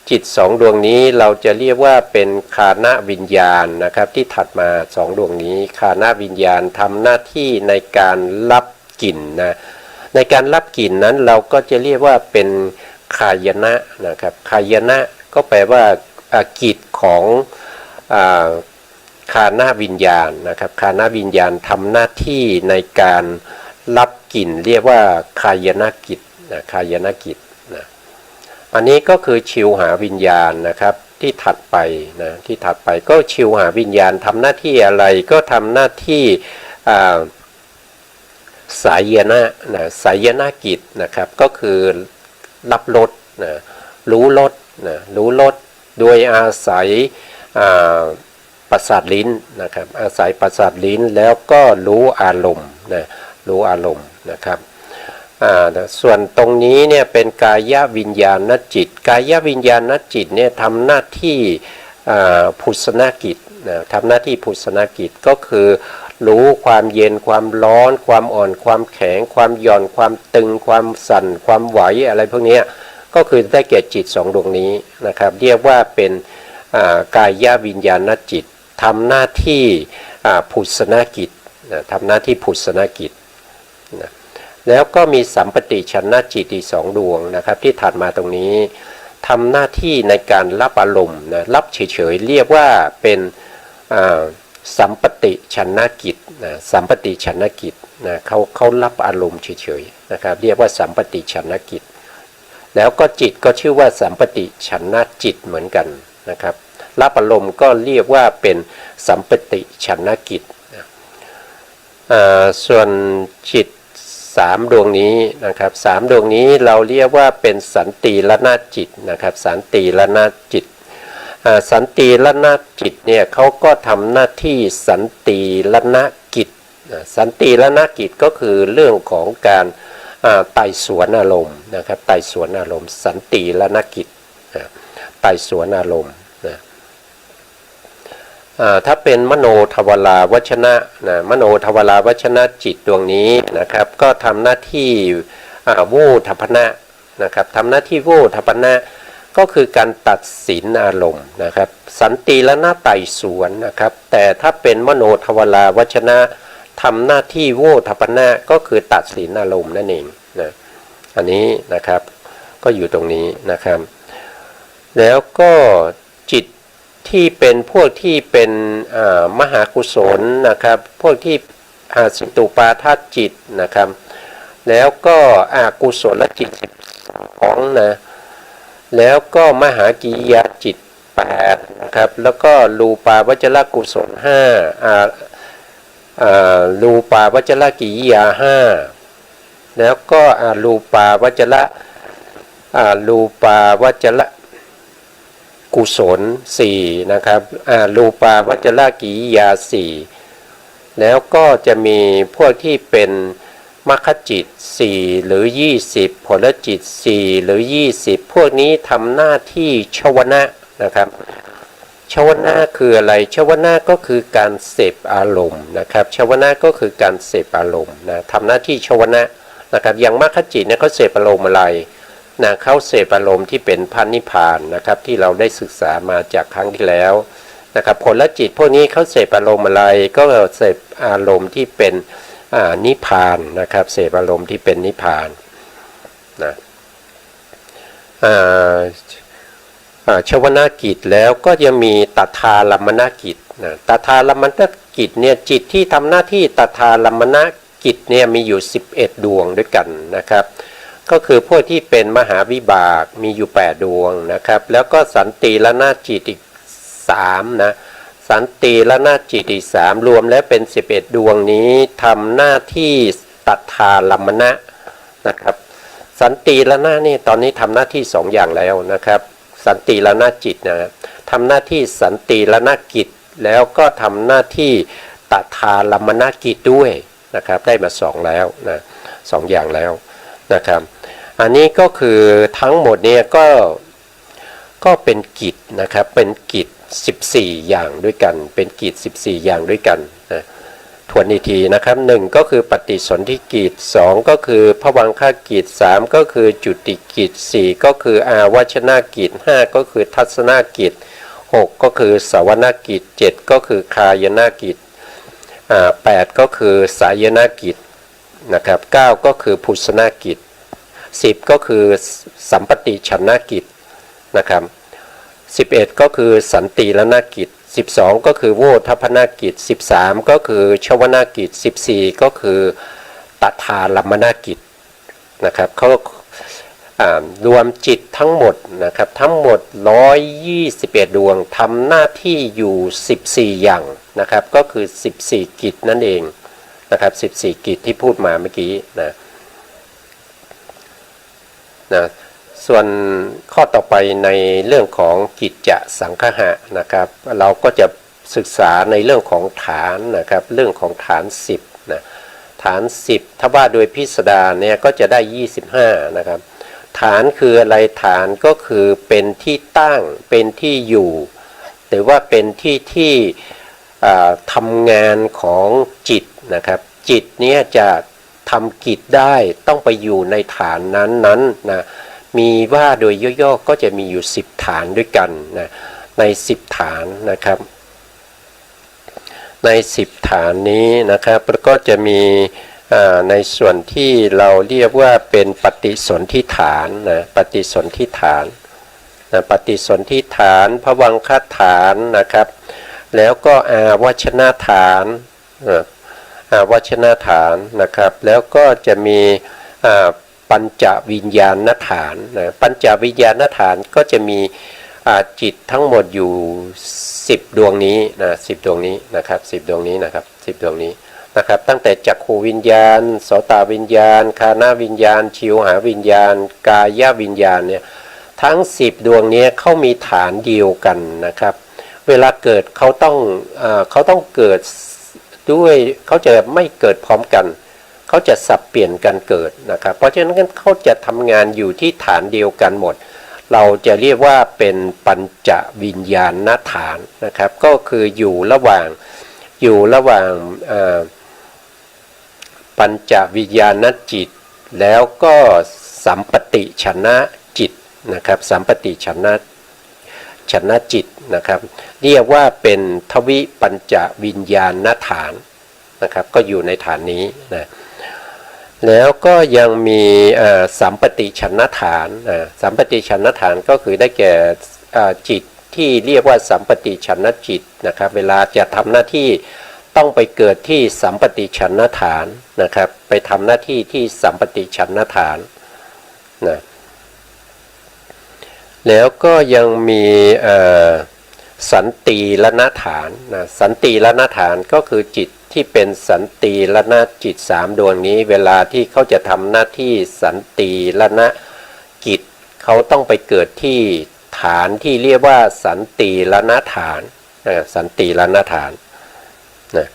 จิต2 ดวงนี้เราจะเรียกว่าเป็นฆานวิญญาณนะครับที่ถัดมา2 ดวงนี้ฆานวิญญาณทำหน้าที่ในการรับกลิ่นนะในการรับกลิ่นนั้นเราก็จะเรียกว่าเป็นคายนะนะครับคายนะก็แปลว่ากิจของฆานวิญญาณนะครับฆานวิญญาณทำหน้าที่ในการรับกลิ่นเรียกว่าคายนะกิจ นะคายนกิจนะอันนี้ก็คือชิวหาวิญญาณนะครับที่ถัดไปนะที่ถัดไปก็ชิวหาวิญญาณทำหน้าที่อะไรก็ทำหน้าที่สายนะสายนกิจนะครับก็คือรับรสนะรู้รสนะรู้รสโดยอาศัยประสาทลิ้นนะครับอาศัยประสาทลิ้นแล้วก็รู้อารมณ์นะรู้อารมณ์นะครับส่วนตรงนี้เนี่ยเป็นกายวิญญาณจิตกายวิญญาณจิตเนี่ยทำหน้าที่พุสนกิจนะทำหน้าที่พุสนกิจก็คือรู้ความเย็นความร้อนความอ่อนความแข็งความหย่อนความตึงความสั่นความไหวอะไรพวกนี้ก็คือได้แก่จิตสองดวงนี้นะครับเรียกว่าเป็นกายวิญญาณจิตทำหน้าที่พุสนกิจทำหน้าที่พุสนกิจนะแล้วก็มีสัมปติชนะจิตอีกสองดวงนะครับที่ถัดมาตรงนี้ทำหน้าที่ในการรับอารมณ์นะรับเฉยๆเรียกว่าเป็นสัมปติชนะกิจนะสัมปติชนะกิจนะเขารับอารมณ์เฉยๆนะครับเรียกว่าสัมปติชนะกิจแล้วก็จิตก็ชื่อว่าสัมปติชนะจิตเหมือนกันนะครับรับอารมณ์ก็เรียกว่าเป็นสัมปติชนะกิจส่วนจิตสามดวงนี้นะครับสามดวงนี้เราเรียกว่าเป็นสันติละนาจิตนะครับสันติละนาจิตสันติละนาจิตเนี่ยเขาก็ทำหน้าที่สันติละนากิจสันติละนากิจก็คือเรื่องของการไต่สวนอารมณ์นะครับไต่สวนอารมณ์สันติละนากิจไต่สวนอารมณ์นะถ้าเป็นมโนทวาราวชนะนะมโนทวาราวชนะจิตดวงนี้นะครับก็ทำหน้าที่วูทัพนะนะครับทำหน้าที่วูทัพนะก็คือการตัดสินอารมณ์นะครับสันติละนาไต่สวนนะครับแต่ถ้าเป็นมโนทวาราวชนะทำหน้าที่วูทัพนะก็คือตัดสินอารมณ์นั่นเองนะอันนี้นะครับก็อยู่ตรงนี้นะครับแล้วก็จิตที่เป็นพวกที่เป็นมหากุศลนะครับพวกที่สิตุปาทาจิตนะครับแล้วก็อกุศลจิต12นะแล้วก็มหากิยาจิต8นะครับแล้วก็รูปาวจรกุศล5รูปาวจรกิยา5แล้วก็รูปาวจรกุศล4นะครับรูปาวจรกิยา4แล้วก็จะมีพวกที่เป็นมรรคจิต4หรือ20ผลจิต4หรือ20พวกนี้ทำหน้าที่ชวนะนะครับชวนะคืออะไรชวนะก็คือการเสพอารมณ์นะครับชวนะก็คือการเสพอารมณ์นะทำหน้าที่ชวนะนะครับอย่างมรรคจิตเนี่ยเขาเสพอารมณ์อะไรนะเขาเสพอารมณ์ที่เป็นพระนิพพานนะครับที่เราได้ศึกษามาจากครั้งที่แล้วนะครับผลจิตพวกนี้เขาเสพอารมณ์อะไรก็เสพอารมณ์ที่เป็นนิพพานนะครับเสพอารมณ์ที่เป็นนิพพานนะชวนากิจแล้วก็จะมีตถาลัมมนกิจนะตถาลัมมนกิจเนี่ยจิตที่ทำหน้าที่ตถาลัมมนกิจเนี่ยมีอยู่11ดวงด้วยกันนะครับก็คือพวกที่เป็นมหาวิบากมีอยู่8ดวงนะครับแล้วก็สันติละนาจิตอีก3นะสันติละนาจิตอีก3รวมแล้วเป็น11ดวงนี้ทำหน้าที่ตถาลัมมนะนะครับสันติละนานี่ตอนนี้ทำหน้าที่2อย่างแล้วนะครับสันติละนาจิตนะทำหน้าที่สันติละนากิจแล้วก็ทำหน้าที่ตถาลัมมนกิจด้วยนะครับได้มา2แล้วนะ2อย่างแล้วนะครับอันนี้ก็คือทั้งหมดเนี่ยก็เป็นกิจนะครับเป็นกิจ14อย่างด้วยกันเป็นกิจ14อย่างด้วยกันนะทวนอีกทีนะครับ1ก็คือปฏิสนธิกิจ2ก็คือภวังคกิจ3ก็คือจุติกิจ4ก็คืออาวชนากิจ5ก็คือทัศนกิจ6ก็คือสวนากิจ7ก็คือคายนากิจ8ก็คือสายนากิจนะครับ9ก็คือพุสนากิจ10ก็คือสัมปติชนะกิจนะครับ11ก็คือสันติละนากิจ12ก็คือโวทัพพนากิจ13ก็คือชวนากิจ14ก็คือตถาลัมมนกิจนะครับเขา รวมจิตทั้งหมดนะครับทั้งหมด121ดวงทำหน้าที่อยู่14อย่างนะครับก็คือ14กิจนั่นเองนะครับ14กิจที่พูดมาเมื่อกี้นะส่วนข้อต่อไปในเรื่องของกิจจสังคหะนะครับเราก็จะศึกษาในเรื่องของฐานนะครับเรื่องของฐาน10นะฐาน10ถ้าว่าโดยพิสดารเนี่ยก็จะได้25นะครับฐานคืออะไรฐานก็คือเป็นที่ตั้งเป็นที่อยู่หรือว่าเป็นที่ทำงานของจิตนะครับจิตเนี่ยจะทำกิจได้ต้องไปอยู่ในฐานนั้นนะมีว่าโดยย่อๆก็จะมีอยู่10ฐานด้วยกันนะใน10ฐานนะครับใน10ฐานนี้นะครับก็จะมีในส่วนที่เราเรียกว่าเป็นปฏิสนธิฐานนะปฏิสนธิฐานนะปฏิสนธิฐานภวังคฐานนะครับแล้วก็อาวชนะฐานอาวชนะฐานนะครับแล้วก็จะมีปัญจวิญญาณฐานนะปัญจวิญญาณฐานก็จะมีจิตทั้งหมดอยู่10ดวงนี้นะ10ดวงนี้นะครับ10ดวงนี้นะครับ10ดวงนี้นะครับตั้งแต่จักขูวิญญาณโสตวิญญาณคานาวิญญาณชิวหาวิญญาณกายวิญญาณเนี่ยทั้ง10ดวงนี้เขามีฐานเดียวกันนะครับเวลาเกิดเขาต้องเกิดด้วยเขาจะไม่เกิดพร้อมกันเขาจะสับเปลี่ยนกันเกิดนะครับเพราะฉะนั้นเขาจะทำงานอยู่ที่ฐานเดียวกันหมดเราจะเรียกว่าเป็นปัญจวิญญาณฐานนะครับก็คืออยู่ระหว่างปัญจวิญญาณจิตแล้วก็สัมปติชนะจิตนะครับสัมปติชนะจิตนะครับเรียกว่าเป็นทวิปัญจวิญญาณฐานนะครับก็อยู่ในฐานนี้นะแล้วก็ยังมีสัมปติชนะฐานสัมปติชนะฐานก็คือได้แก่จิตที่เรียกว่าสัมปติชนะจิตนะครับเวลาจะทำหน้าที่ต้องไปเกิดที่สัมปติชนะฐานนะครับไปทำหน้าที่ที่สัมปติชนะฐานนะแล้วก็ยังมีสันติละนะฐานนะสันติละนะฐานก็คือจิตที่เป็นสันติละนะจิต3ดวงนี้เวลาที่เขาจะทำหน้าที่สันติละนะกิจเขาต้องไปเกิดที่ฐานที่เรียกว่าสันติละนะฐานสันติละนะฐานนะ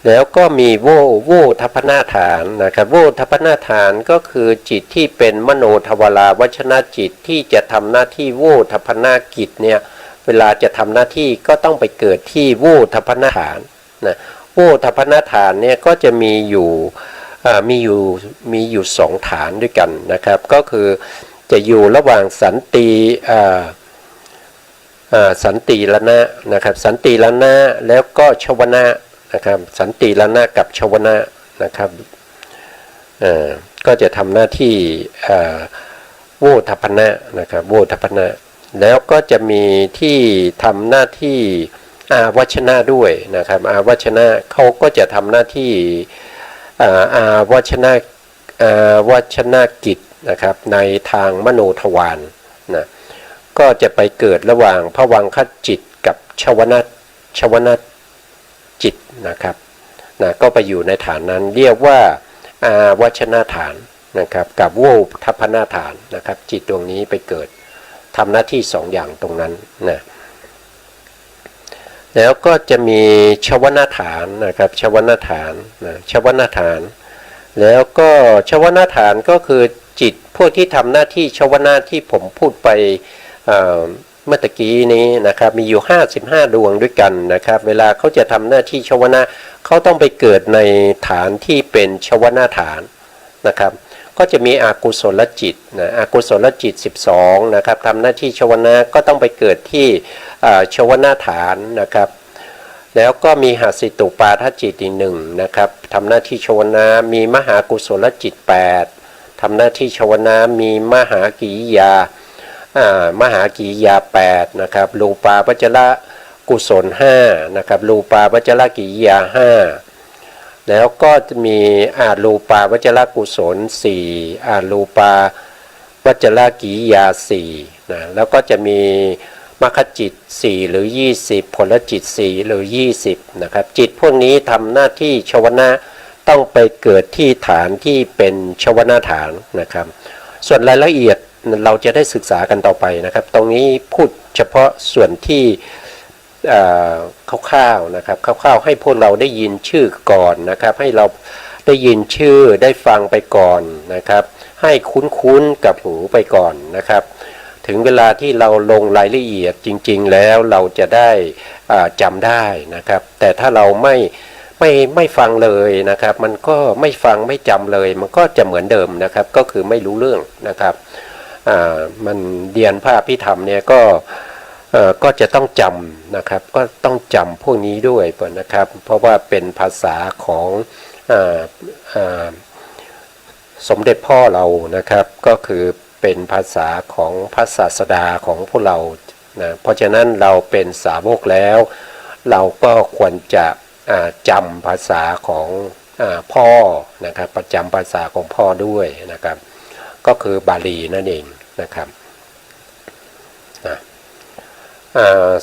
แล้วก็มีโวทัพนาฐานนะครับโวทัพนาฐานก็คือจิตที่เป็นมโนทวาราวชนะจิตที่จะทำหน้าที่โวทัพนากิจเนี่ยเวลาจะทำหน้าที่ก็ต้องไปเกิดที่โวทัพนาฐานนะโวทัพนาฐานเนี่ยก็จะมีอยู่2ฐานด้วยกันนะครับก็คือจะอยู่ระหว่างสันติละนะนะครับสันติละนะแล้วก็ชวนะนะครับสันติละนะกับชวนะนะครับก็จะทำหน้าที่โวทัพนะนะครับโวทัพนะแล้วก็จะมีที่ทำหน้าที่อาวชนะด้วยนะครับอาวชนะเขาก็จะทำหน้าที่อาวชนะกิจนะครับในทางมโนทวารนะก็จะไปเกิดระหว่างภวังคจิตกับชวนะจิตนะครับนะก็ไปอยู่ในฐานนั้นเรียกว่าอาวชนะฐานนะครับกับโวทัพนาฐานนะครับจิตดวงนี้ไปเกิดทำหน้าที่2อย่างตรงนั้นนะแล้วก็จะมีชวนาฐานนะครับชวนาฐานนะชวนาฐานแล้วก็ชวนาฐานก็คือจิตพวกที่ทำหน้าที่ชวนาที่ผมพูดไปเมื่อตะกี้นี้นะครับมีอยู่55ดวงด้วยกันนะครับเวลาเขาจะทำหน้าที่ชวนะเขาต้องไปเกิดในฐานที่เป็นชวนาฐานนะครับก็จะมีอกุศลจิตนะอกุศลจิต12นะครับทำหน้าที่ชวนะก็ต้องไปเกิดที่ชวนาฐานนะครับแล้วก็มีหสิตุปาทจิตอีก1นะครับทำหน้าที่ชวนะมีมหากุศลจิต8ทำหน้าที่ชวนะมีมหากิริยา8นะครับรูปาวจรกุศล5นะครับรูปาวจรกิริยา5แล้วก็จะมีรูปาวจรกุศล4รูปา วจรกิริยา4นะแล้วก็จะมีมรรคจิต4หรือ20ผลจิต4หรือ20นะครับจิตพวกนี้ทำหน้าที่ชวนะต้องไปเกิดที่ฐานที่เป็นชวนาฐานนะครับส่วนรายละเอียดเราจะได้ศึกษากันต่อไปนะครับตรงนี้พูดเฉพาะส่วนที่คร่าวๆนะครับคร่าวๆให้พวกเราได้ยินชื่อก่อนนะครับให้เราได้ยินชื่อได้ฟังไปก่อนนะครับให้คุ้นๆกับหูไปก่อนนะครับถึงเวลาที่เราลงรายละเอียดจริงๆแล้วเราจะได้จำได้นะครับแต่ถ้าเราไม่ฟังเลยนะครับมันก็ไม่ฟังไม่จำเลยมันก็จะเหมือนเดิมนะครับก็คือไม่รู้เรื่องนะครับมันเรียนพระอภิธรรมเนี่ยก็จะต้องจำนะครับก็ต้องจำพวกนี้ด้วยนะครับเพราะว่าเป็นภาษาของสมเด็จพ่อเรานะครับก็คือเป็นภาษาของพระศาสดาของพวกเรานะเพราะฉะนั้นเราเป็นสาวกแล้วเราก็ควรจะจำภาษาของพ่อนะครับประจำภาษาของพ่อด้วยนะครับก็คือบาลีนั่นเองนะครับ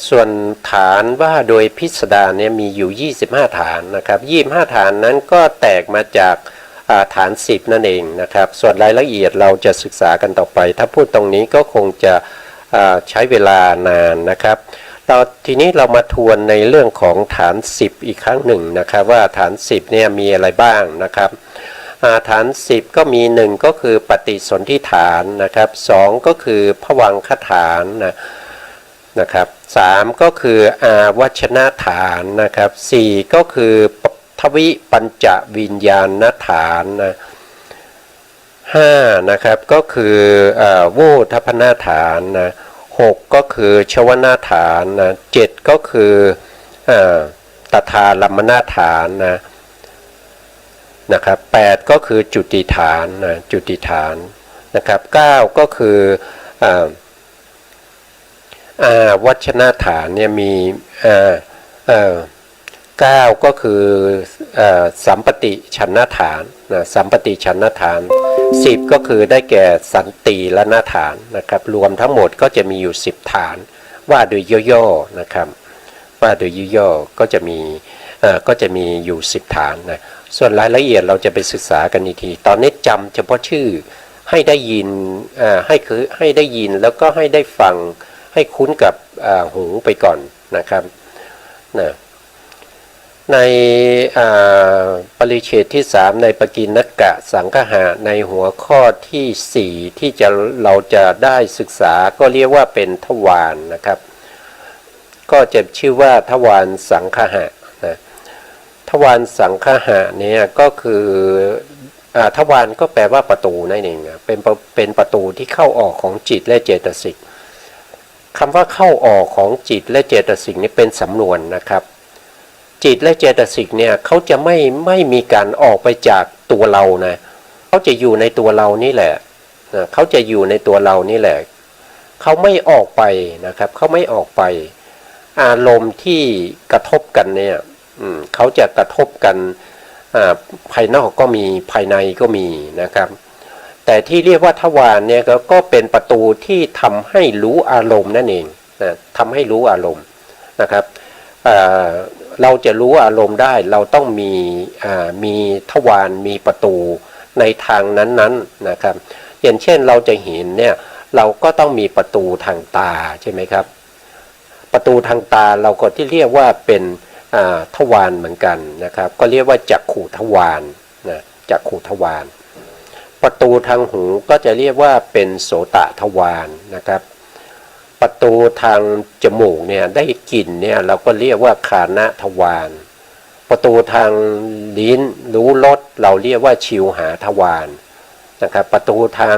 ส่วนฐานว่าโดยพิสดารเนี่ยมีอยู่25ฐานนะครับ25ฐานนั้นก็แตกมาจากฐาน10นั่นเองนะครับส่วนรายละเอียดเราจะศึกษากันต่อไปถ้าพูดตรงนี้ก็คงจะใช้เวลานานนะครับทีนี้เรามาทวนในเรื่องของฐาน10อีกครั้งหนึ่งนะครับว่าฐาน10เนี่ยมีอะไรบ้างนะครับฐาน10ก็มี1ก็คือปฏิสนธิฐานนะครับ2ก็คือภวังคฐานนะครับ3ก็คืออาวัชนะฐานนะครับ4ก็คือทวิปัญจวิญญาณฐานนะ5นะครับก็คือโวทัพพนาฐานนะ6ก็คือชวนาฐานนะ7ก็คือตถาลัมมนาฐานนะครับ8ก็คือจุติฐานนะจุติฐานนะครับ9ก็คือวัชนาฐานเนี่ยมี9ก็คือสัมปติฉันนฐานนะสัมปติฉันนฐาน10ก็คือได้แก่สันติละนาฐานนะครับรวมทั้งหมดก็จะมีอยู่10ฐานว่าโดยย่อๆนะครับว่าโดยย่อๆก็จะมีอยู่10ฐานนะส่วนรายละเอียดเราจะไปศึกษากันอีกทีตอนนี้จำเฉพาะชื่อให้ได้ยินให้ได้ยินแล้วก็ให้ได้ฟังให้คุ้นกับหูไปก่อนนะครับนะในปริเฉดที่3ในปกิณณกะสังคหะในหัวข้อที่4ที่เราจะได้ศึกษาก็เรียกว่าเป็นทวารนะครับก็จะชื่อว่าทวารสังคหะนะทวารสังคหะเนี่ยก็คือทวารก็แปลว่าประตูนั่นเองเป็นประตูที่เข้าออกของจิตและเจตสิกคำว่าเข้าออกของจิตและเจตสิกนี่เป็นสำนวนนะครับจิตและเจตสิกเนี่ยเขาจะไม่มีการออกไปจากตัวเรานะเขาจะอยู่ในตัวเรานี่แหละเขาจะอยู่ในตัวเรานี่แหละเขาไม่ออกไปนะครับเขาไม่ออกไปอารมณ์ที่กระทบกันเนี่ยเขาจะกระทบกันภายนอกก็มีภายในก็มีนะครับแต่ที่เรียกว่าทวารเนี่ยก็เป็นประตูที่ทำให้รู้อารมณ์นั่นเองนะทำให้รู้อารมณ์นะครับเราจะรู้อารมณ์ได้เราต้องมีทวารมีประตูในทางนั้นๆนะครับอย่างเช่นเราจะเห็นเนี่ยเราก็ต้องมีประตูทางตาใช่ไหมครับประตูทางตาเราก็ที่เรียกว่าเป็นทวารเหมือนกันนะครับก็เรียกว่าจักขุทวารนะจักขุทวารประตูทางหูก็จะเรียกว่าเป็นโสตทวารนะครับประตูทางจมูกเนี่ยได้กลิ่นเนี่ยเราก็เรียกว่าคานะทวารประตูทางลิ้นรู้รสเราเรียกว่าชิวหาทวารนะครับประตูทาง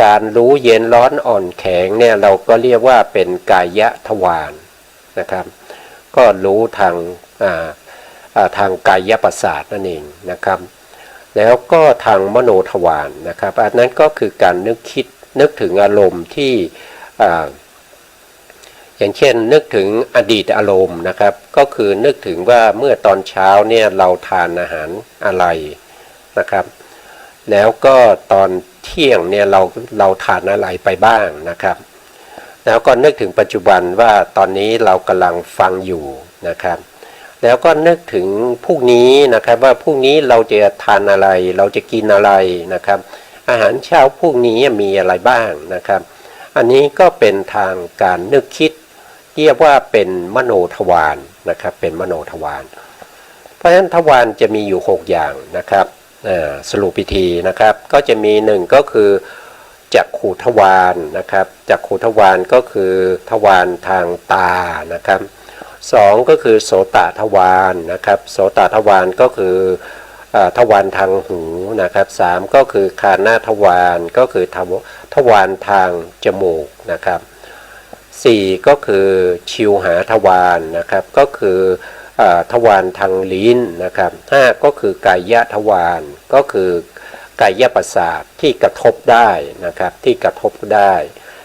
การรู้เย็นร้อนอ่อนแข็งเนี่ยเราก็เรียกว่าเป็นกายทวารนะครับก็รู้ทางกายประสาทนั่นเองนะครับแล้วก็ทางมโนทวารนะครับอันนั้นก็คือการนึกถึงอารมณ์ที่อย่างเช่นนึกถึงอดีตอารมณ์นะครับก็คือนึกถึงว่าเมื่อตอนเช้าเนี่ยเราทานอาหารอะไรนะครับ แล้วก็ตอนเที่ยงเนี่ยเราทานอะไรไปบ้างนะครับแล้วก็นึกถึงปัจจุบันว่าตอนนี้เรากำลังฟังอยู่นะครับแล้วก็นึกถึงพรุ่งนี้นะครับว่าพรุ่งนี้เราจะทานอะไรเราจะกินอะไรนะครับอาหารเช้าพรุ่งนี้มีอะไรบ้างนะครับอันนี้ก็เป็นทางการนึกคิดเรียกว่าเป็นมโนทวารนะครับเป็นมโนทวารเพราะฉะนั้นทวารจะมีอยู่6อย่างนะครับสรุปพิธีนะครับก็จะมี1ก็คือจักขุทวารนะครับจักขุทวารก็คือทวารทางตานะครับ2ก็คือโสตทวารนะครับโสตทวารก็คือทวารทางหูนะครับ3ก็คือคานาทวารก็คือทวารทางจมูกนะครับ4ก็คือชิวหาทวารนะครับก็คือทวารทางลิ้นนะครับ5ก็คือกายทวารก็คือกายประสาทที่กระทบได้นะครับที่กระทบได้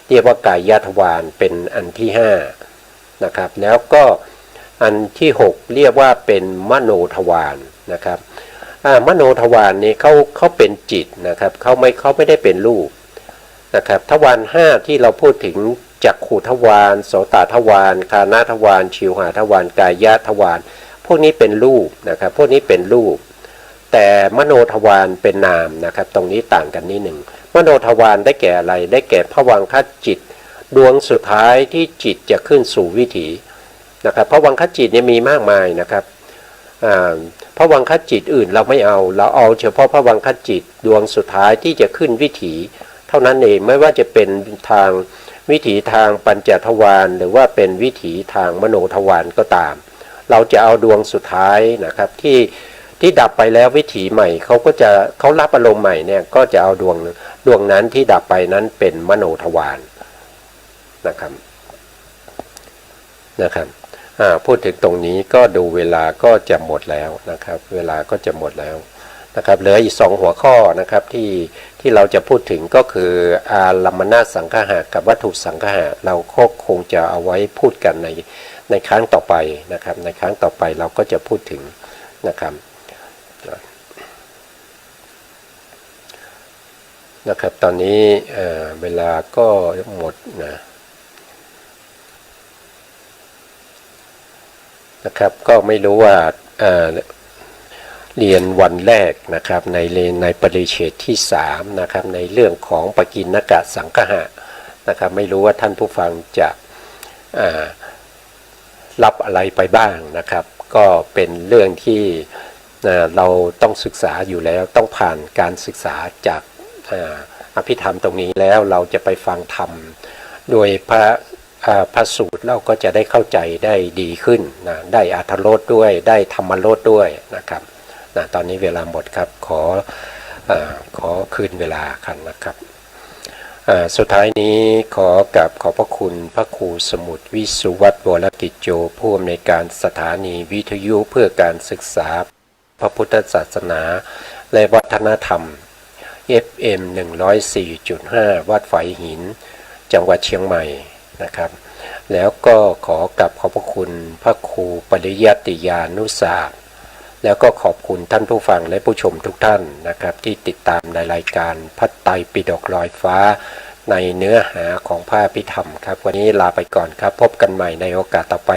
เรียกว่ากายทวารเป็นอันที่5นะครับแล้วก็อันที่6เรียกว่าเป็นมโนทวารนะครับมโนทวารนี้เขาเป็นจิตนะครับเขาไม่ได้เป็นรูปนะครับทวาร5ที่เราพูดถึงจักขุทวารโสตทวารคานาทวารชิวหาทวารกายทวารพวกนี้เป็นรูปนะครับพวกนี้เป็นรูปแต่มโนทวารเป็นนามนะครับตรงนี้ต่างกันนิดหนึ่งมโนทวารได้แก่อะไรได้แก่ภวังคจิตดวงสุดท้ายที่จิตจะขึ้นสู่วิถีนะครับภวังคจิตเนี่ยมีมากมายนะครับภวังคจิตอื่นเราไม่เอาเฉพาะภวังคจิตดวงสุดท้ายที่จะขึ้นวิถีเท่านั้นเองไม่ว่าจะเป็นทางวิถีทางปัญจทวารหรือว่าเป็นวิถีทางมโนทวารก็ตามเราจะเอาดวงสุดท้ายนะครับที่ดับไปแล้ววิถีใหม่เขารับอารมณ์ใหม่เนี่ยก็จะเอาดวงนั้นที่ดับไปนั้นเป็นมโนทวารนะครับพูดถึงตรงนี้ก็ดูเวลาก็จะหมดแล้วนะครับเวลาก็จะหมดแล้วนะครับเหลืออีก2หัวข้อนะครับที่เราจะพูดถึงก็คืออารัมมณสังคหะกับวัตถุสังคหะเราก็คงจะเอาไว้พูดกันในครั้งต่อไปนะครับในครั้งต่อไปเราก็จะพูดถึงนะครับตอนนี้เวลาก็หมดนะครับก็ไม่รู้ว่าเรียนวันแรกนะครับในปริเฉดที่3นะครับในเรื่องของปกิณกะสังคหะนะครับไม่รู้ว่าท่านผู้ฟังจะรับอะไรไปบ้างนะครับก็เป็นเรื่องที่เราต้องศึกษาอยู่แล้วต้องผ่านการศึกษาจากอภิธรรมตรงนี้แล้วเราจะไปฟังธรรมโดยพระสูตรเราก็จะได้เข้าใจได้ดีขึ้นนะได้อรรถรสด้วยได้ธรรมรสด้วยนะครับตอนนี้เวลาหมดครับขอคืนเวลากันนะครับสุดท้ายนี้ขอบพระคุณพระครูสมุทรวิสุวัตรวรกิจโจผู้อำนวยการสถานีวิทยุเพื่อการศึกษาพระพุทธศาสนาและวัฒนธรรม FM 104.5 วัดฝายหินจังหวัดเชียงใหม่นะครับแล้วก็ขอบพระคุณพระครูปริยัติยานุศาสตร์แล้วก็ขอบคุณท่านผู้ฟังและผู้ชมทุกท่านนะครับที่ติดตามในรายการพระไตรปิฎกลอยฟ้าในเนื้อหาของพระอภิธรรมครับวันนี้ลาไปก่อนครับพบกันใหม่ในโอกาสต่อไป